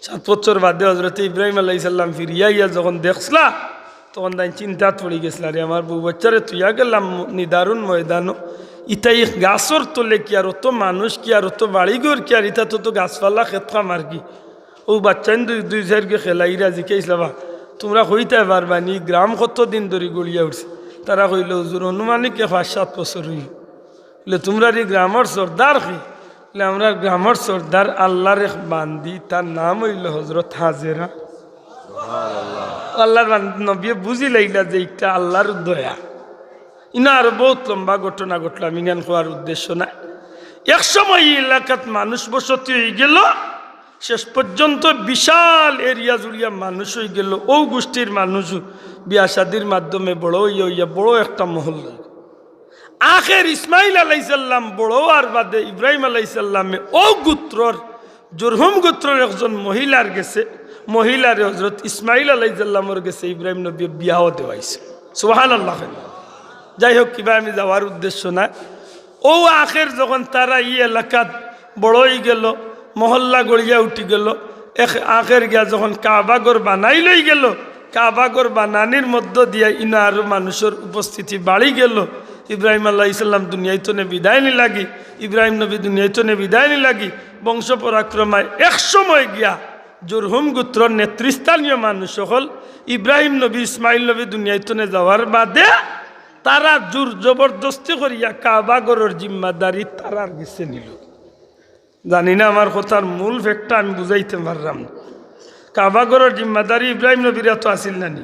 7 বছর বাদে হজরত ইব্রাহিম আলাইসাল্লাম ফিরিয়া ইয়া যখন দেখলা, তখন তাই চিন্তাত পড়ে গেছিল, আরে আমার বউ বাচ্চারে তুইয়া গেলাম নিদারুণ ময়দানো, ইতাই গাছর তোলে কি আর অত মানুষ কি আর অত বাড়িঘর কি আর ইতা তো গাছপালা খেত খামার কি। ও বাচ্চা দুই চারকে খেলাইরা জিকাইছিলাম, তোমরা কইতে পারবা নি গ্রাম কতদিন ধরে গড়িয়া উঠছে? তারা কইল হুজুর অনুমানিক 5-7 বছর হইল। বলে তোমরা এই গ্রামের সর্দার কি? আমরা গ্রামের সর্দার আল্লাহর এক বান্দি, তার নাম হইল হজরত হাজেরা। আল্লাহর নবী বুঝি লাইলা যে এটা আল্লাহর দয়া। ইনা আরো বহুত লম্বা ঘটনা ঘটলাম, ইনান হওয়ার উদ্দেশ্য না। এক সময় এই এলাকাত মানুষ বসতি হয়ে গেল, শেষ পর্যন্ত বিশাল এরিয়া জুড়িয়া মানুষ হয়ে গেল। ও গোষ্ঠীর মানুষ বিয়া শাদির মাধ্যমে বড় হইয়া বড় একটা মহল। আখের ইসমাইল আলাইসাল্লাম বড় আর বাদে ইব্রাহিম আলাইসাল্লামে ও গোত্রর জুরহুম গোত্রর একজন মহিলার গেছে, মহিলার হজরত ইসমাইল আলাইসাল্লামর গেছে ইব্রাহিম নবী বিয়াও দেওয়াইছে। সুবহানাল্লাহ। যাই হোক, কিবা আমি যাওয়ার উদ্দেশ্য না। ও আখের যখন তারা এই এলাকাত বড় হয়ে গেল, মহল্লা গড়িয়া উঠি গেল, আখের গিয়া যখন কাবাগর বানাই লই গেল, কাবাগর বানানির মধ্য দিয়া ইনা আরো মানুষের উপস্থিতি বাড়ি গেল। ইব্রাহিম আল্লাহ ইসলাম দুনিয়াইতনে বিদায় নি লাগি, ইব্রাহিম নবী দুনিয়াইতনে বিদায় নি লাগি, বংশ পরাক্রমায় এক সময় গিয়া জুরহুম গোত্রর নেতৃস্থানীয় মানুষ হল ইব্রাহিম নবী ইসমাইল নবী দুনিয়াইতনে যাওয়ার বাদে তারা জোর জবরদস্তি করিয়া কাবাগরের জিম্মাদারি তারার গেছে নিল। জানি না আমার কথার মূল ফ্যাক্টটা আমি বুঝাইতে পারলাম না। কাবাগরের জিম্মাদারি ইব্রাহিম নবীর তো আসিল নানি,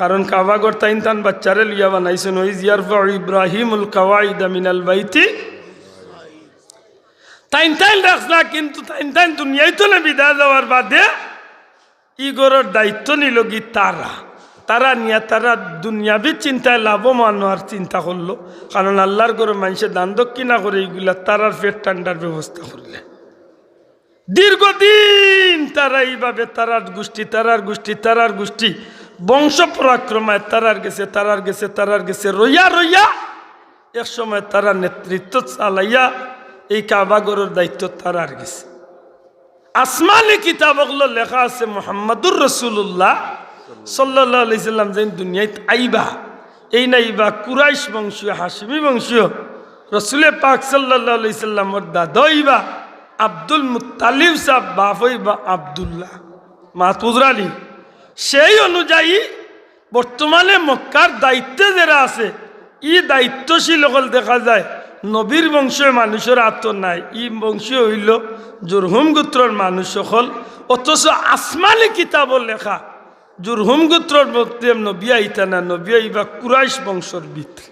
কারণ কাবাগর তাইন তান বাচ্চারে লিয়া বানাইছেন। ওই জিয়ারফা ইব্রাহিমুল কাওয়াইদা মিনাল বাইতি, তাইন তাইন রাখলা, কিন্তু তাইন তাইন দুনিয়ায় তো বিদায় যাওয়ার বাদে ইগরের দায়িত্ব নিল কি তারা নিয়ে তারা দুনিয়াবি চিন্তায় লাভবান হওয়ার চিন্তা করলো। কারণ আল্লাহর ঘরে মানুষের দান দক্ষিণা করে এইগুলা তারার পেট ঠান্ডার ব্যবস্থা করলে দীর্ঘদিন তারা এইভাবে তারার গোষ্ঠী বংশ পরাক্রমায় তারার গেছে রইয়া এক সময় তারা নেতৃত্ব চালাইয়া এই কাবাগরের দায়িত্ব তারার গেছে। আসমানি কিতাবগুলো লেখা আছে মুহাম্মাদুর রাসূলুল্লাহ সাল্লাল্লাহু আলাইহি সাল্লাম যেন দুনিয়াতে আইবা, এই নাইবা কুরাইশ বংশীয় হাশিমি বংশীয় রসুলে পাক সাল্লাল্লাহু আলাইহি সাল্লামর দাদা হইবা আব্দুল মুত্তালিব সাহেব, বাপ হইবা আব্দুল্লাহ মাহফুজ আলী। সেই অনুযায়ী বর্তমানে মক্কার দায়িত্বে যারা আছে, ই দায়িত্বশীল হল দেখা যায় নবীর বংশীয় মানুষের আত্ম নাই, ই বংশীয় হইল জুরহুম গোত্রর মানুষ হল। অথচ আসমানি কিতাবর লেখা জুরহুম গোত্রর মধ্যে নবী আইতা না, নবী আইবা কুরাইশ বংশর ভিতরে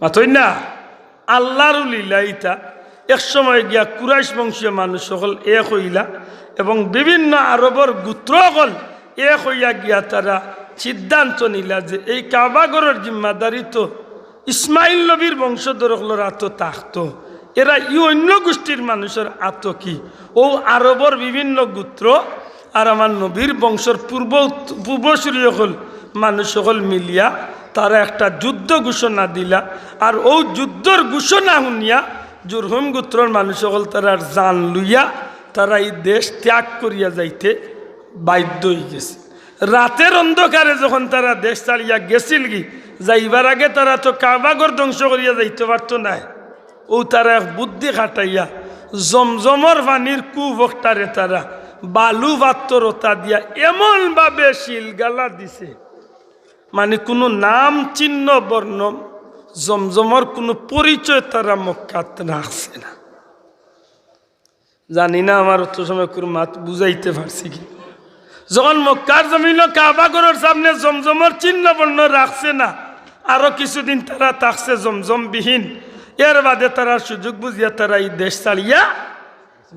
মাথই না। আল্লাহর লীলা ইতা এক সময় গিয়া কুরাইশ বংশীয় মানুষ সকল এক হইলা এবং বিভিন্ন আরবর গোত্র সকল এক হইয়া গিয়া তারা সিদ্ধান্ত নিলা যে এই কাবাগরের জিম্মাদারি তো ইসমাইল নবীর বংশধরগুলোর আত থাকতো, এরা ই অন্য গোষ্ঠীর মানুষের আত কি ও আরবর বিভিন্ন গোত্র আর আমার নবীর বংশর পূর্বসূরি সকল মানুষ সকল মিলিয়া তারা একটা যুদ্ধ ঘোষণা দিলা। আর ও যুদ্ধর ঘোষণা শুনিয়া জুরহুম গোত্রর মানুষ সকল তারা জান লইয়া তারা এই দেশ ত্যাগ করিয়া যাইতে বাধ্য হয়ে গেছে। রাতের অন্ধকারে যখন তারা দেশ ছাড়িয়া গেছিল কি যাইবার আগে তারা তো কাবাগর ধ্বংস করিয়া যাইতে পারত না। ও তারা এক বুদ্ধি খাটাইয়া জমজমর পানির কুবক্তারে তারা বালু বাত্তরতা দিয়া এমনভাবে শিলগালা দিছে, মানে কোনো নাম চিহ্ন বর্ণ জমজমর কোনো পরিচয় তারা মক্কাত রাখছে না। জানি না আমার অত সময় কোনো মাত বুঝাইতে পারছি কি। যখন মক্কার জমিন কাবাগরের সামনে জমজমর চিহ্ন বর্ণ রাখছে না, আরো কিছুদিন তারা থাকছে জমজমবিহীন। এর বাদে তারা সুযোগ বুঝিয়া তারা এই দেশ ছাড়িয়া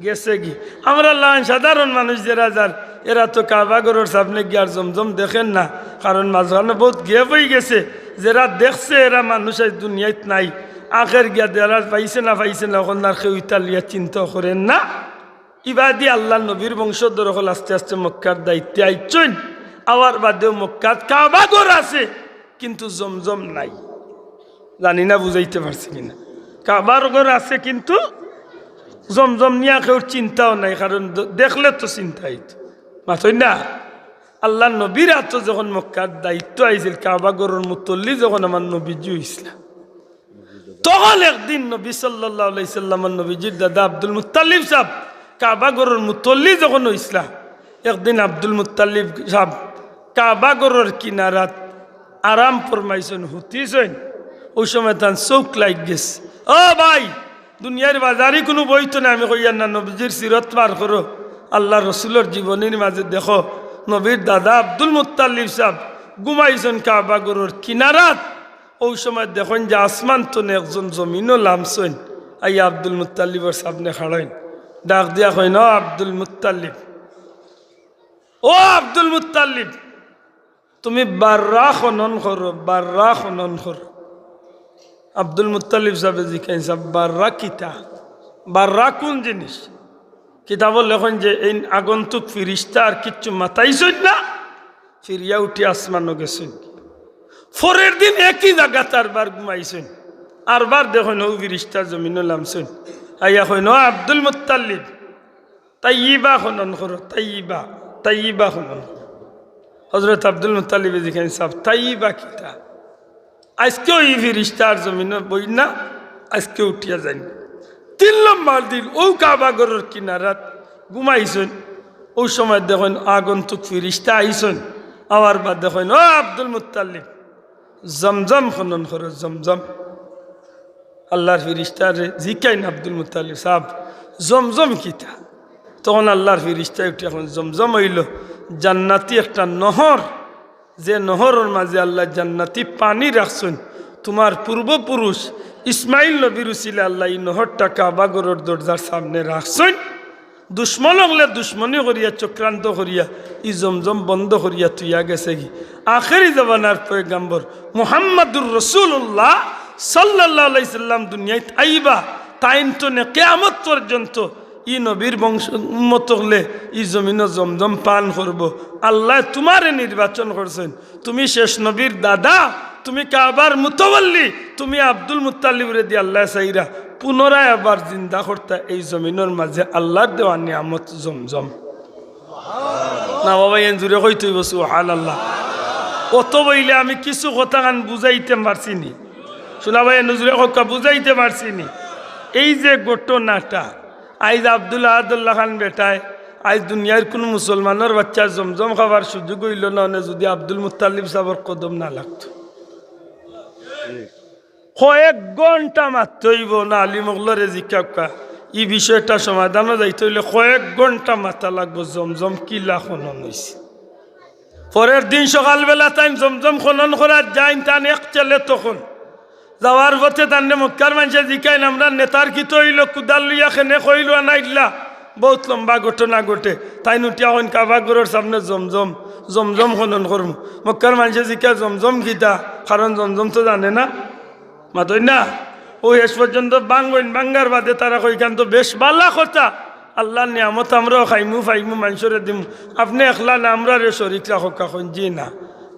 গেছে কি। আমরা সাধারণ মানুষ যারা যার এরা তো কাবাগরের সামনে গিয়ার জমজম দেখেন না, কারণ মাঝখানে বহুত গেপ হয়ে গেছে। যারা দেখছে এরা মানুষ দুনিয়াত নাই, আখের গিয়া যারা পাইছে না এখন আর কেউ ইতালিয়া চিন্তা করেন না। ইবাদি আল্লাহ নবীর বংশধর হল আস্তে আস্তে মক্কার দায়িত্বে আইছেন। আবার বাদেও মক্কাত কাবাগর আছে কিন্তু জমজম নাই। জানি না বুঝাইতে পারছি কিনা। কাবাগর আছে কিন্তু জমজম নিয়ে কেউ চিন্তাও নাই, কারণ দেখলে তো চিন্তা হইত মাথই না। আল্লাহ নবীর এত যখন মক্কার দায়িত্ব আইছিল কাবাগরের মুতল্লি যখন আমার নবীজি হইছিল, তখন একদিন নবী সাল্লাল্লাহু আলাইহি সাল্লামের নবীজির দাদা আব্দুল মুত্তালিব সাহেব কাবাগরের মুতল্লি যখন হইছিল, একদিন আব্দুল মুত্তালিব সাহেব কাবাগরের কিনারাত আরাম ফরমাইছেন, হুতিছেন। ওই সময় তার চোখ লাগ গেছে। ও ভাই, দুনিয়ার বাজারে কোনো বই তো না আমি কইয়ার না নবীজির সিরত পার করো আল্লাহ রসুলের জীবনের মাঝে দেখো নবীর দাদা আব্দুল মুত্তালিব সাহেব ঘুমাইছেন কাবা গরুর কিনারাত ওই সময় দেখেন যে আসমান তো একজন জমিনও লামছেন আইয়া আব্দুল মুত্তালিবর সামনে খাড়াইন ডাক দিয়া কইন ও আব্দুল মুত্তালিব, ও আব্দুল মুত্তালিব, তুমি বাররা খনন করো, বাররা খনন করো। আব্দুল মুত্তালিব সাহেব জিজ্ঞাসা সাহেব বাররা কিতা, বাররা কোন জিনিস? কিতাবও লেখন যে এই আগন্তুক ফিরিস্তা আর কিচ্ছু মাথাইছেন না, ফিরিয়া উঠি আসমানও গেছেন। পরের দিন একই জায়গা চারবার ঘুমাইছেন, আরবার দেখুন ও ফিরিস্তার জমিনও লামছেন আইয়া কইন ও আব্দুল মুত্তালিব, তাইয়িবা খনন করো, তাইয়িবা, তাইয়িবা খনন করো। হযরত আব্দুল মুত্তালিব জিজ্ঞাসা সাহেব তাইয়িবা কিতা? আজকেও এই ফিরিস্তার জমিন বই না, আজকে উঠিয়া যান। 3 নম্বর দিন ও কাবা ঘরের কিনারাত ঘুমাইছেন, ওই সময় দেখেন আগন্তুক ফিরিস্তা আইছেন। আবার বাদ দেখেন ও আব্দুল মুত্তালিব জমজম খনন করো, জমজম। আল্লাহর ফিরিস্তার জিকাইন আব্দুল মুত্তালিব সাহেব জমজম কিতা? তখন আল্লাহর ফিরিস্তা উঠে এখন জমজম হইল জান্নাতি একটা নহর, যে নহরের মাঝে আল্লাহ জান্নাতি পানি রাখছেন। তোমার পূর্বপুরুষ ইসমাইল নবীর উসিলে আল্লাহ এই নহরটা কাবা ঘরের দরজার সামনে রাখছেন। দুশ্মন হলে দুশ্মনী করিয়া চক্রান্ত করিয়া ই জমজম বন্ধ করিয়া তুইয়া গেছে কি আখেরি জবানার পয়গম্বর মুহাম্মাদুর রাসূলুল্লাহ সাল্লাল্লাহু আলাইহি সাল্লাম দুনিয়ায় আইবা তাইন তো নে কিয়ামত পর্যন্ত ই নবীর বংশ উম্মত হলে ই জমিন জমজম পান করব। আল্লাহ তোমারে নির্বাচন করছেন, তুমি শেষ নবীর দাদা, তুমি কাবার মুতাওয়াল্লি, তুমি আব্দুল মুত্তালিবরে দিয়ে আল্লাহ চাইরা পুনরায় আবার জিন্দা করতে এই জমিনের মাঝে আল্লাহর দেওয়া নিয়ামত জমজম। না বাবা এন জুড়ে কইতেই বসু সুবহানাল্লাহ। অত বইলে আমি কিছু কথা গান বুঝাইতে পারছি নি, শোনা ভাই নজরে কথা বুঝাইতে পারছি নি। এই যে ঘটনাটা আইজ আব্দুল আহাদুল্লাহ খান বেটায় আজ দুনিয়ার কোনো মুসলমানের বাচ্চা জমজম খাবার সুযোগ হইল না, যদি আব্দুল মুত্তালিব সাহেবের কদম না লাগতো। কয়েক ঘন্টা মাত্র হইব না আলী মোগলরে জিজ্ঞাসা এই বিষয়টা সমাধানও যাইতে হইলে কয়েক ঘন্টা মাথা লাগবো জমজম কিলা খনন হয়েছে। পরের দিন সকালবেলা তাই জমজম খনন করার যাই তান এক ছেলে তখন যাওয়ার পথে তান্নে মক্কার মানুষের জিকাইন আমরা নেতার কি হইল কুদাল লইয়া খেনে কইল আনাইলা। বহুত লম্বা ঘটনা ঘটে, তাই নুটিয়া হইন কাবা ঘরের সামনে জমজম জমজম খনন করম। মক্কার মানুষের জিকা জমজম গীতা, কারণ জমজম তো জানে না মাতই না। ও শেষ পর্যন্ত বাঙ্গইন, বাঙ্গার বাদে তারা কইখান তো বেশ বালা কথা, আল্লাহর নিয়ামত আমরাও খাইমু ফাইমু মানুষরে দিমু, আপনি একলা না আমরা রে শরীক রাখো কাখন। জি না,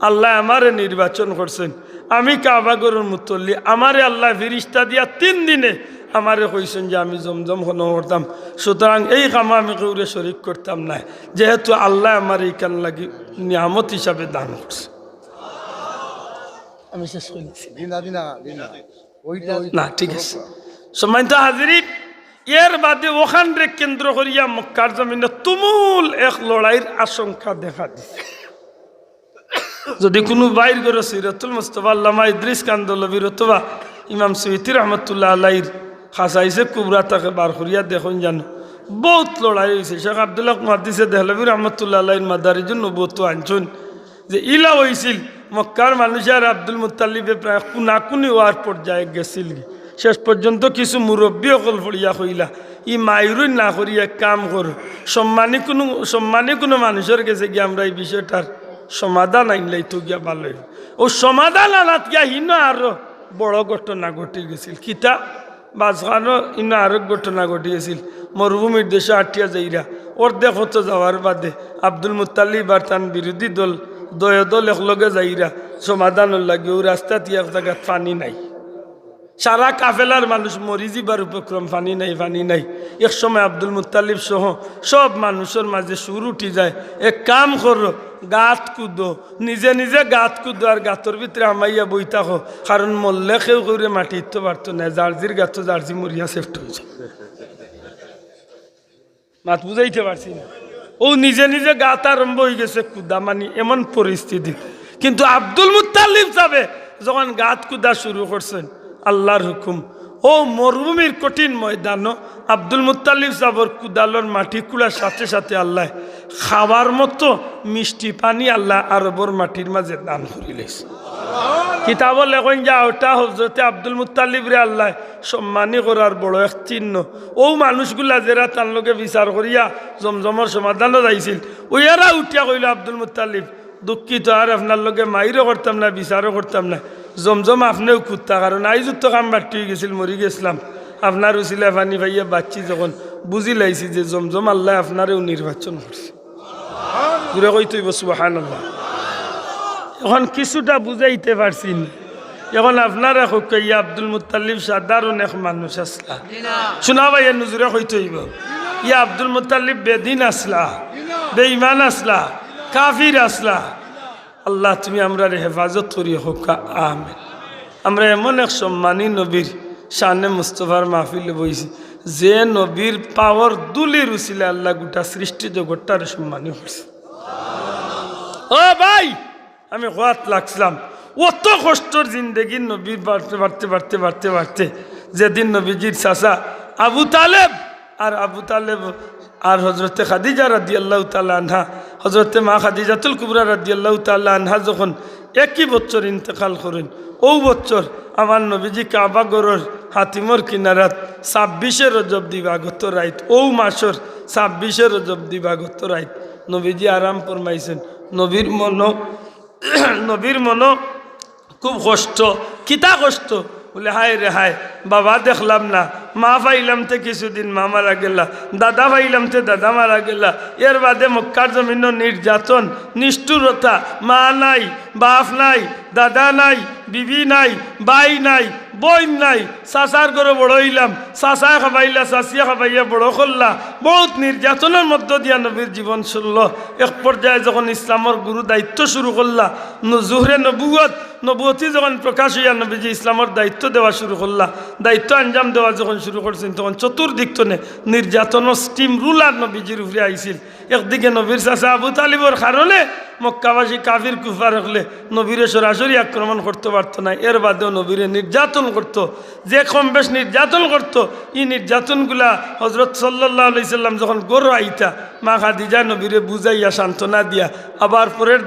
আল্লাহ আমারে নির্বাচন করছেন, আমি কাবা গরুর মুতল্লি, আমারে আল্লাহ ফিরিস্তা দিয়া 3 দিনে আমারে কইছেন যে আমি জমজম খনন করতাম। সুতরাং এই কামা আমি কেউরে শরীক করতাম না, যেহেতু আল্লাহ আমার এই কান লাগি নিয়ামত হিসাবে দান করছে। আমি শেষ করেছি না, ঠিক আছে। সম্মানিত হাজিরিন, এর বাদে ওখানে কেন্দ্র করিয়া মক্কার জমিনে তুমুল এক লড়াইয়ের আশঙ্কা দেখা দিচ্ছে। যদি কোনো বাইর করে সিরাতুল মুস্তাফা আল্লামা ইদ্রিস কান্দলবির অথবা ইমাম সুয়ুতি রহমতুল্লাহ আলাইহির খাসাইসে কুবরা তাকে বার করিয়া দেখুন জানো বহুত লড়াই হয়েছে। শেখ আব্দুল্লাহ মুহাদ্দিসে দেহলভী রহমতুল্লাহ আলাইহির মাদারিজুন নবুওয়াত আনছেন যে ইলা হয়েছিল মক্কার মানুষের আব্দুল মুত্তালিবে প্রায় কুনাকুনি হওয়ার পর্যায়ে গেছিল। শেষ পর্যন্ত কিছু মুরব্বী অকল ফড়িয়া কইলা ই মায়ুরই না করিয়া কাম করো, সম্মানী কোনো মানুষের কাছে গিয়ে আমরা এই বিষয়টার সমাধান আইনলাই তো গিয়া ভালো। ও সমাধান আনাত গিয়া হিনো আরো বড় ঘটনা ঘটে গেছিল। কিতা বাজখানো ইনো আরো ঘটনা ঘটে গেছিল। মরুভূমির দেশে আটিয়া যাইরা ওর দেখো তো যাওয়ার বাদে আব্দুল মুত্তালিব আর তার বিরোধী দল দল একলগে যাইরা সমাধানের লাগে ও রাস্তাতে এক জায়গায় পানি নাই, সারা কাফেলার মানুষ মরি যাবার উপক্রম, পানি নাই পানি নাই। এক সময় আব্দুল মুত্তালিব সহ সব মানুষের মাঝে সুর উঠি যায়, এক কাম করো গাত কুদো, নিজে নিজে গাত কুদো আর গাতর ভিতরে আমাইয়া বই থাকো, কারণ মল্লে কেউ করে মাটি ইতে পারতো না, জার্জির গাত জার্জি মরিয়া সেফট হয়েছে। মাত বুঝাইতে পারছি না, ও নিজে নিজে গাত আরম্ভ হয়ে গেছে কুদা, মানে এমন পরিস্থিতি। কিন্তু আব্দুল মুত্তালিব যাবে যখন গাত কুদা শুরু করছেন, আল্লাহর হুকুম ও মরুভূমির কঠিন ময়দান আব্দুল মুত্তালিব সাবর কুদালর মাটি কুড়ার সাথে সাথে আল্লাহ খাবার মতো মিষ্টি পানি আল্লাহ আরবর মাটির মাঝে দান করিলেছে। কিতাব লেখন যা ওটা হজরতে আব্দুল মুত্তালিব রে আল্লাহ সম্মানী করার বড় এক চিহ্ন। ও মানুষগুলা যারা তার লোকে বিচার করিয়া জমজমর সমাধানও যাইছিল ওইয়ারা উঠিয়া কইল আব্দুল মুত্তালিব দুঃখিত, আর আপনার লোকে মাইরও করতাম না বিচারও করতাম না, জমজম আপনিও কুত্তা, কারণ আইজুর তো কাম বাড়তি হয়ে গেছিল, মরি গেছিলাম। আপনার উচিলে পানি পাইয়া বাচ্চি যখন বুঝি লাইছি যে জমজম আল্লাহ আপনারেও নির্বাচন করছে। ঘুরে কই তুই সুবহানাল্লাহ। এখন কিছুটা বুঝাইতে পারছি না। এখন আপনারা কইয়া আব্দুল মুত্তালিব সাধারণ এক মানুষ আসলা, শোনা ভাইয়া নুজুরে কইতে হইব ইয়া আব্দুল মুত্তালিব বেদিন আসলা, বেঈমান আসলা, কাফির আসলা। আল্লাহ তুমি আমরা হেফাজত করি হোকা আমিন। আমরা এমন এক সম্মানী নবীর শানে মুস্তফার মাহফিলে বইছি যে নবীর পাওয়ার দুলির উচিলে আল্লাহ গোটা সৃষ্টি জগৎটার সম্মানী করছে। ও ভাই আমি হওয়াত লাগছিলাম অত কষ্টর জিন্দগি নবীর বাড়তে বাড়তে বাড়তে বাড়তে বাড়তে যেদিন নবীজির চাচা আবু তালেব আর হজরতে খাদিজা রাদিয়াল্লাহু তাআলা আনহা, হজরতে মা খাদিজাতুল কুবরা রাদিয়াল্লাহু তাআলা আনহা যখন একই বছর ইন্তেকাল করেন, ও বছর আমার নবীজি কাবা গরর হাতিমর কিনারাত 26 রজব দিবাগত রাইত, ও মাসর 26 রজব দিবাগত রাইত নবীজি আরাম ফরমাইছেন। নবীর মন খুব কষ্ট, কিতা কষ্ট বলে হায় রে হায়, বাবা দেখলাম না, মা পাইলাম তে কিছুদিন মা মারা গেলা, দাদা পাইলাম তে দাদা মারা গেলা, এর বাদে মক্কার জমিন নির্যাতন নিষ্ঠুরতা, মা নাই, বাপ নাই, দাদা নাই, বিবি নাই, ভাই নাই, বই নাই, চাচার ঘরে বড় হইলাম, চাচা খাবাইলা, চাচিয়া খাবাইয়া বড় করলা, বহুত নির্যাতনের মধ্য দিয়া নবীর জীবন চলল। এক পর্যায়ে যখন ইসলামের গুরু দায়িত্ব শুরু করলা, জুহরে নবুয়তি যখন প্রকাশ হইয়া নবীজি ইসলামের দায়িত্ব দেওয়া শুরু করলা, দায়িত্ব আঞ্জাম দেওয়া যখন শুরু করছেন, তখন চতুর্দিক তনে নির্যাতন স্টিম রুলার নবীজির উপরে আইছিল। একদিকে নবীর চাচা আবু তালিবর কারণে মক্কাবাসী কাফির কুফার হলে নবীরে সরাসরি আক্রমণ করতে পারতো না, এর বাদেও নবীরে নির্যাতন করত, যে কম বেশ নির্যাতন করত। এই নির্যাতনগুলা হজরত সাল্লাল্লাহু আলাইহি সাল্লাম যখন গরু আইতা, মা খাদিজা নবীরে বুঝাইয়া সান্ত্বনা দিয়া আবার পরের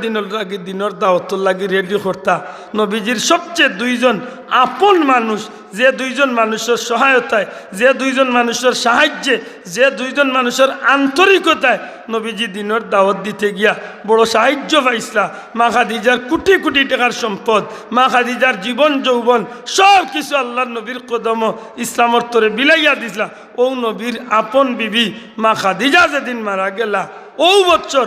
দিনের দাওয়াতর লাগি রেডি করতা। নবীজির সবচেয়ে দুইজন আপন মানুষ, যে দুইজন মানুষের সহায়তায়, যে দুইজন মানুষের সাহায্যে, যে দুইজন মানুষের আন্তরিকতায় নবীজি দিনের দাওয়াত দিতে গিয়া বড় সাহায্য পাইছিলা। মা খাদিজার কোটি কোটি টাকার সম্পদ, মা খাদিজার জীবন যৌবন সব কিছু আল্লাহর নবীর কদম ইসলামর তরে বিলাইয়া দিছিলা। ও নবীর আপন বিবি মা খাদিজা যেদিন মারা গেলা, ও বছর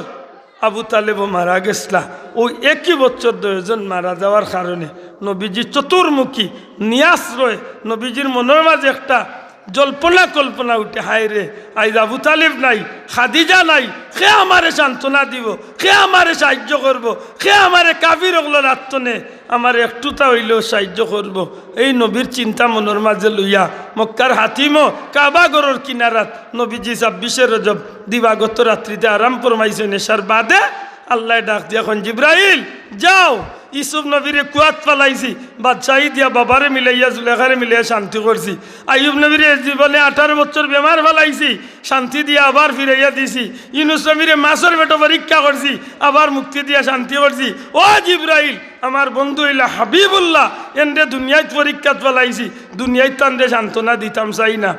আবু তালেবও মারা গেছলা। ওই একই বছর দুজন মারা যাওয়ার কারণে নবীজি চতুর্মুখী নিয়াশ্রয়, নবীজির মনের মাঝে একটা জল্পনা কল্পনা উঠে, হায় রে আইজ আবু তালিব নাই, খাদিজা নাই, কে আমারে সান্ত্বনা দিব, কে আমারে সাহায্য করব, কে আমারে কাফির ওগুলোর আত্মনে আমার একটুটা হইলেও সাহায্য করব। এই নবীর চিন্তা মনের মাঝে লইয়া মক্কার হাতিমও কাবা গরর কিনারাত নবীজি 26 রজব দিবাগত রাত্রিতে আরাম ফরমাইছেন। এসার বাদে আল্লাহ ডাক দিয়া এখন জিব্রাইল যাও, ইসুফ নবীরে কুয়াত পালাইছি, বাদশাহী দিয়া বাবারে মিলাইয়া জুলেখারে মিলাইয়া শান্তি করছি। আইয়ুব নবীরে জীবনে 18 বছর বেমার ফেলাইছি, শান্তি দিয়া আবার ফিরাইয়া দিছি। ইউনুস নবীরে মাছের পেটো পরীক্ষা করছি, আবার মুক্তি দিয়া শান্তি করছি। ও জিব্রাইল আমার বন্ধু হইলা হাবিবুল্লাহ, এনরে দুনিয়ায় পরীক্ষাত ফেলাইছি, দুনিয়ায় তানরে সান্ত্বনা দিতাম চাই না।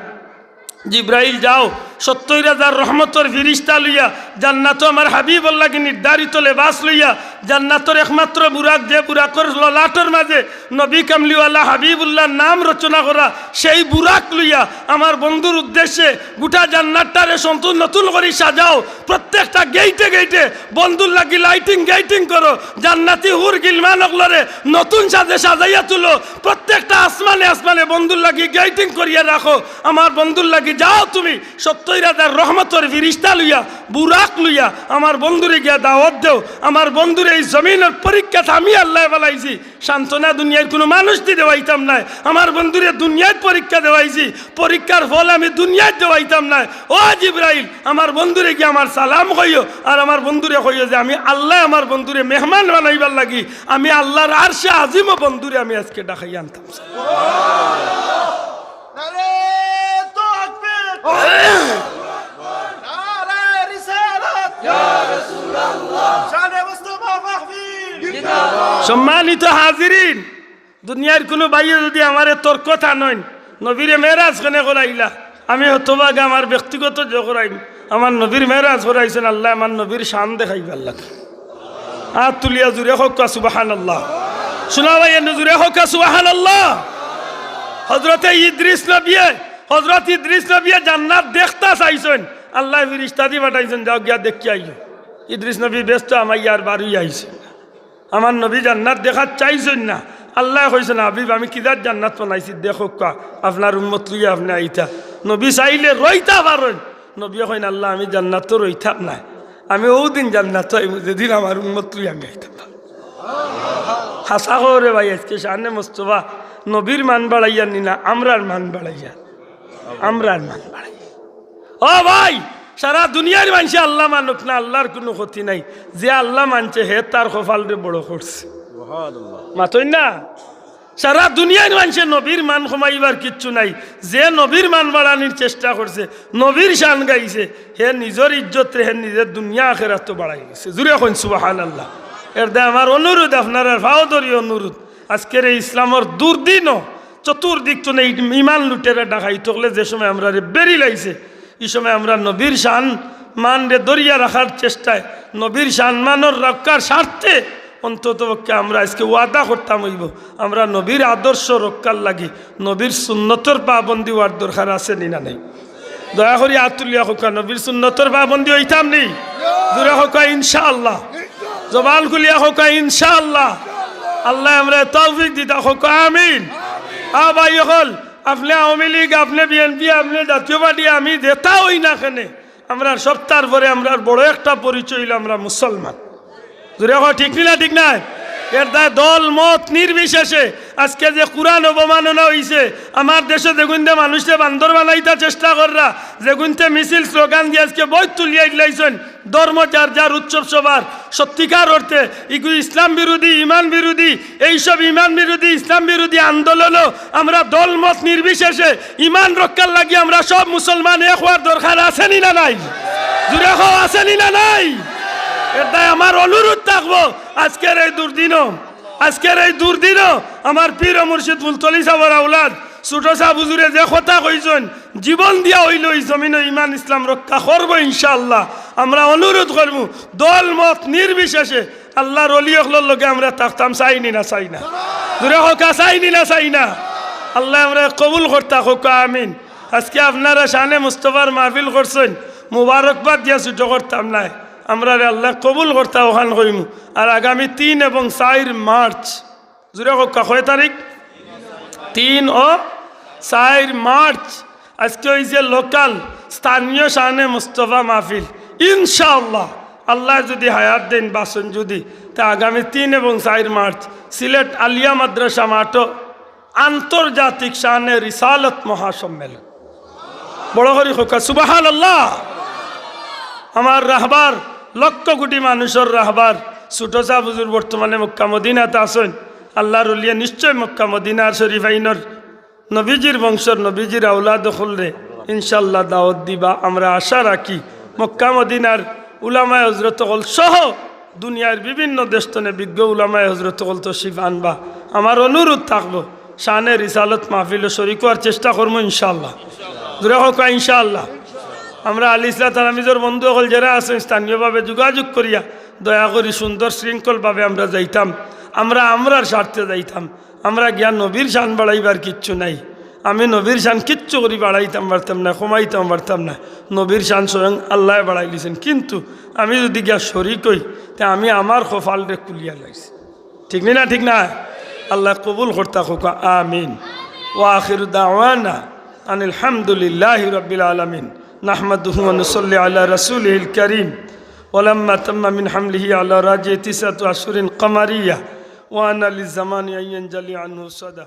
জিব্রাইল যাও, 70,000 রহমতর ফিরিস্তা লইয়া জান্নাত আমার হাবিবুল্লাহকে নির্ধারিত লেবাস লইয়া জান্নাতর একমাত্র বুরাক, যে বুরাকর ললাটর মাঝে নবী কামলিওয়ালা হাবিবুল্লাহর নাম রচনা করা, সেই বুরাক লইয়া আমার বন্ধুর উদ্দেশ্যে গোটা জান্নাতটারে নতুন করে সাজাও। প্রত্যেকটা গেইটে গেইটে বন্ধুর লাগি লাইটিং গেইটিং করো, জান্নাতি হুর গিলমান ওগুলোরে নতুন সাজে সাজাইয়া তুলো। প্রত্যেকটা আসমানে আসমানে বন্ধুর লাগি গেইটিং করিয়া রাখো। আমার বন্ধুর লাগি যাও তুমি 70,000 রহমতর ফিরিস্তা লইয়া বুরাক লইয়া আমার বন্ধুরে গিয়া দাওয়াত দেও। আমার বন্ধুর এই জমিনের পরীক্ষা আমি আল্লাহ বলাইছি, সান্ত্বনা দুনিয়ার কোনো মানুষ দিয়ে দেওয়াইতাম নাই। আমার বন্ধুরে দুনিয়ার পরীক্ষা দেওয়াইছি, পরীক্ষার ফল আমি দুনিয়ার দেওয়াইতাম নাই। ও জিব্রাইল আমার বন্ধুরে গিয়ে আমার সালাম কইও, আর আমার বন্ধুরে কইও যে আমি আল্লাহ আমার বন্ধুরে মেহমান বানাইবার লাগি আমি আল্লাহর আরশে আজিম বন্ধুরে আমি আজকে ডাকাই আনতাম। নারে তাকবীর, নারে রিসালাত, ইয়া রাসূলুল্লাহ, শানে মুস্তাফা মাহফিল। সম্মানিত হাজিরিন, দুনিয়ার কোনো বাইরে যদি আমারে তর্ক থানইন নবীরে মেরাজ কেনে করাইলা, আমি হতবাগ আমার ব্যক্তিগত যে করাইম, আমার নবীর মেরাজ করাইছেন আল্লাহ, আমার নবীর শান দেখাইবার লাগে। হাত তুলিয়া জুড়ে হোক সুবহানাল্লাহ, শোনা ভাই জুড়ে হোক সুবহানাল্লাহ। হযরতে ইদ্রিস নবী জান্নাত দেখতা চাইছেন, আল্লাহ ফেরেশতা দি পাঠাইছেন, যাও গিয়া দেখি আইও। ইদ্রিস নবী ব্যস্ত, আমার ইয়ার বাড়ি আইছেন, আমার নবী জান্নাত দেখার চাইছেন না। আল্লাহ কইছেন, হাবিব আমি কিদার জান্নাত বানাইছি দেখো, আপনার উম্মত লইয়া আপনি আইতা। নবী চাইলে রইতা পারেন, নবী কইন আল্লাহ আমি জান্নাত তো রইতাম না, আমি ও দিন জান্নাত যেদিন আমার উম্মত লইয়া আমি আইতাম। হাসা করে ভাই, আজকে শানে মুস্তাফা নবীর মান বাড়াইয়া নিনা, আমরার মান বাড়াইয়া, আমরার মান বাড়াইয়া। ও ভাই, সারা দুনিয়ার মানুষে আল্লাহ মানুক না, আল্লাহর কোনো ক্ষতি নাই। যে আল্লাহ মানছে হে তার কপালরে বড় করছে, মাতই না। সারা দুনিয়ার মানুষে নবীর মান কমাইবার কিচ্ছু নাই। যে নবীর মান বাড়ানোর চেষ্টা করছে, নবীর শান গাইছে, হে নিজের ইজ্জত হে নিজের দুনিয়া আখিরাত তো বাড়াই গেছে। জুড়ে কইন সুবহানাল্লাহ। এর দে আমার অনুরোধ, আপনারা ফাওদরি অনুরোধ, আজকের এই ইসলামের দুর্দিনও চতুর্দিক তো নেই ইমান লুটেরা ডাকাই তকলে যে সময় আমরা বেরি লাইছে, এই সময় আমরা নবীর শান মান রে দরিয়া রাখার চেষ্টায়, নবীর শান মানের রক্ষার স্বার্থে অন্তত পক্ষে আমরা আজকে ওয়াদা করতাম হইব, আমরা নবীর আদর্শ রক্ষার লাগি নবীর সুন্নতর পাবন্দি হওয়ার দরকার আছে নি না নেই? দয়া করি আতুলিয়া হোকা নবীর সুন্নতর পাবন্দি হইতাম নি? দূরে হোকা ইনশাআল্লাহ, জবান খুলিয়া হোকা ইনশাআল্লাহ। আল্লাহ আমরা তৌফিক দিতা হোকা আমিন। ভাই হল আপনি আওয়ামী লীগ, আপনি বিএনপি, আপনি জাতীয় পার্টি, আমি যেটা হই না কেনে, আমরা সপ্তাহ পরে আমরা বড় একটা পরিচয় হইল আমরা মুসলমান। ঠিক না ঠিক না? এর দায় দল মত নির্বিশেষে আজকে যে কোরআন অবমাননা হয়েছে, আমার দেশে যেগুনতে মানুষকে বান্দর বানাইতে চেষ্টা কররা, যেগুনতে মিছিল স্লোগান দিয়ে আজকে বই তুলিয়া দিলাইছেন, ধর্ম যার যার উৎসব সবার সত্যিকার অর্থে এগুলি ইসলাম বিরোধী, ইমান বিরোধী, এইসব ইমান বিরোধী, ইসলাম বিরোধী আন্দোলনও আমরা দল মত নির্বিশেষে ইমান রক্ষার লাগি আমরা সব মুসলমান এক হওয়ার দরকার আছেনি না নাই? জুড়ে হওয়া আছেনি না নাই? এটাই আমার অনুরোধ থাকবো। আজকের এই দুর্দিনও আমার পীর মুর্শিদ মুলতলি সাহেবের আওলাদ ছোট সাহেব হুজুরে যে কথা কইছেন, জীবন দিয়া হইল এই জমিন ইমান ইসলাম রক্ষা করবো ইনশাআল্লাহ। আমরা অনুরোধ করবো দল মত নির্বিশেষে আল্লাহর ওলি হকলের লগে আমরা থাকতাম, চাইনি না চাই না? দূরে হকা চাইনি না চাই না? আল্লাহ আমরা কবুল করতা হোকা আমিন। আজকে আপনারা শানে মুস্তফার মাহফিল করছেন, মুবারকবাদ দিয়া ছুটো করতাম নাই, আমরা আল্লাহ কবুল করতে ওখান করিম। আর আগামী 3 এবং 4 মার্চ, জুড়ে কয় তারিখ? 3 ও 4 মার্চ আজকে ওই যে লোকাল স্থানীয় শানে মুস্তফা মাহফিল ইনশাআল্লাহ, আল্লাহ যদি হায়াত দেন বাসন যদি, তা আগামী 3 এবং 4 মার্চ সিলেট আলিয়া মাদ্রাসা মাঠো আন্তর্জাতিক শানে রিসালত মহাসম্মেলন। বড় করি হোকা সুবহানাল্লাহ। আমার রাহবার লক্ষ কোটি মানুষের রাহবার ছোট সাহেব হুজুর বর্তমানে মক্কা মদিনাতে আসেন। আল্লাহর উলিয়া নিশ্চয় মক্কা মদিনার শরীফ আইনর নবীজির বংশর নবীজির আওলাদ হলরে ইনশাল্লাহ দাওয়াত দিবা। আমরা আশা রাখি মক্কা মদিনার উলামায়ে হজরত হল সহ দুনিয়ার বিভিন্ন দেশতনে বিজ্ঞ উলামায়ে হজরত হল তশরিফ আনবা। আমার অনুরোধ থাকবো শানে রিসালত মাহফিলে শরীক হওয়ার চেষ্টা করবো ইনশাআল্লাহ। দূরে হোক ইনশাআল্লাহ। আমরা আলী ইসলাম তালামিজর বন্ধু হল যারা আছেন স্থানীয়ভাবে যোগাযোগ করিয়া দয়া করি সুন্দর শৃঙ্খলভাবে আমরা যাইতাম, আমরার স্বার্থে যাইতাম। আমরা জ্ঞান নবীর শান বাড়াইবার কিচ্ছু নাই, আমি নবীর শান কিচ্ছু করি বাড়াইতাম পারতাম না, কমাইতাম পারতাম না। নবীর শান স্বয়ং আল্লাহ বাড়াই দিয়েছেন, কিন্তু আমি যদি গিয়া শরিক হই তা আমি আমার কপালরে কুলিয়া লাইছি। ঠিক না ঠিক না? আল্লাহ কবুল করতা খোকা আমিন। ওয়া আখিরু দাওয়ানা আনিল হামদুলিল্লাহি রাব্বিল আলামিন। নাহমাদুহু ওয়া নুসাল্লি আলা রাসূলিল কারীম। ওয়ালাম্মা তাম্মা মিন হামলিহি আলা রাজি 9 আশহুরিন কমারিয়া ওয়া আনা লিজ জামানি আইয়ানজালি আনহু সাদা।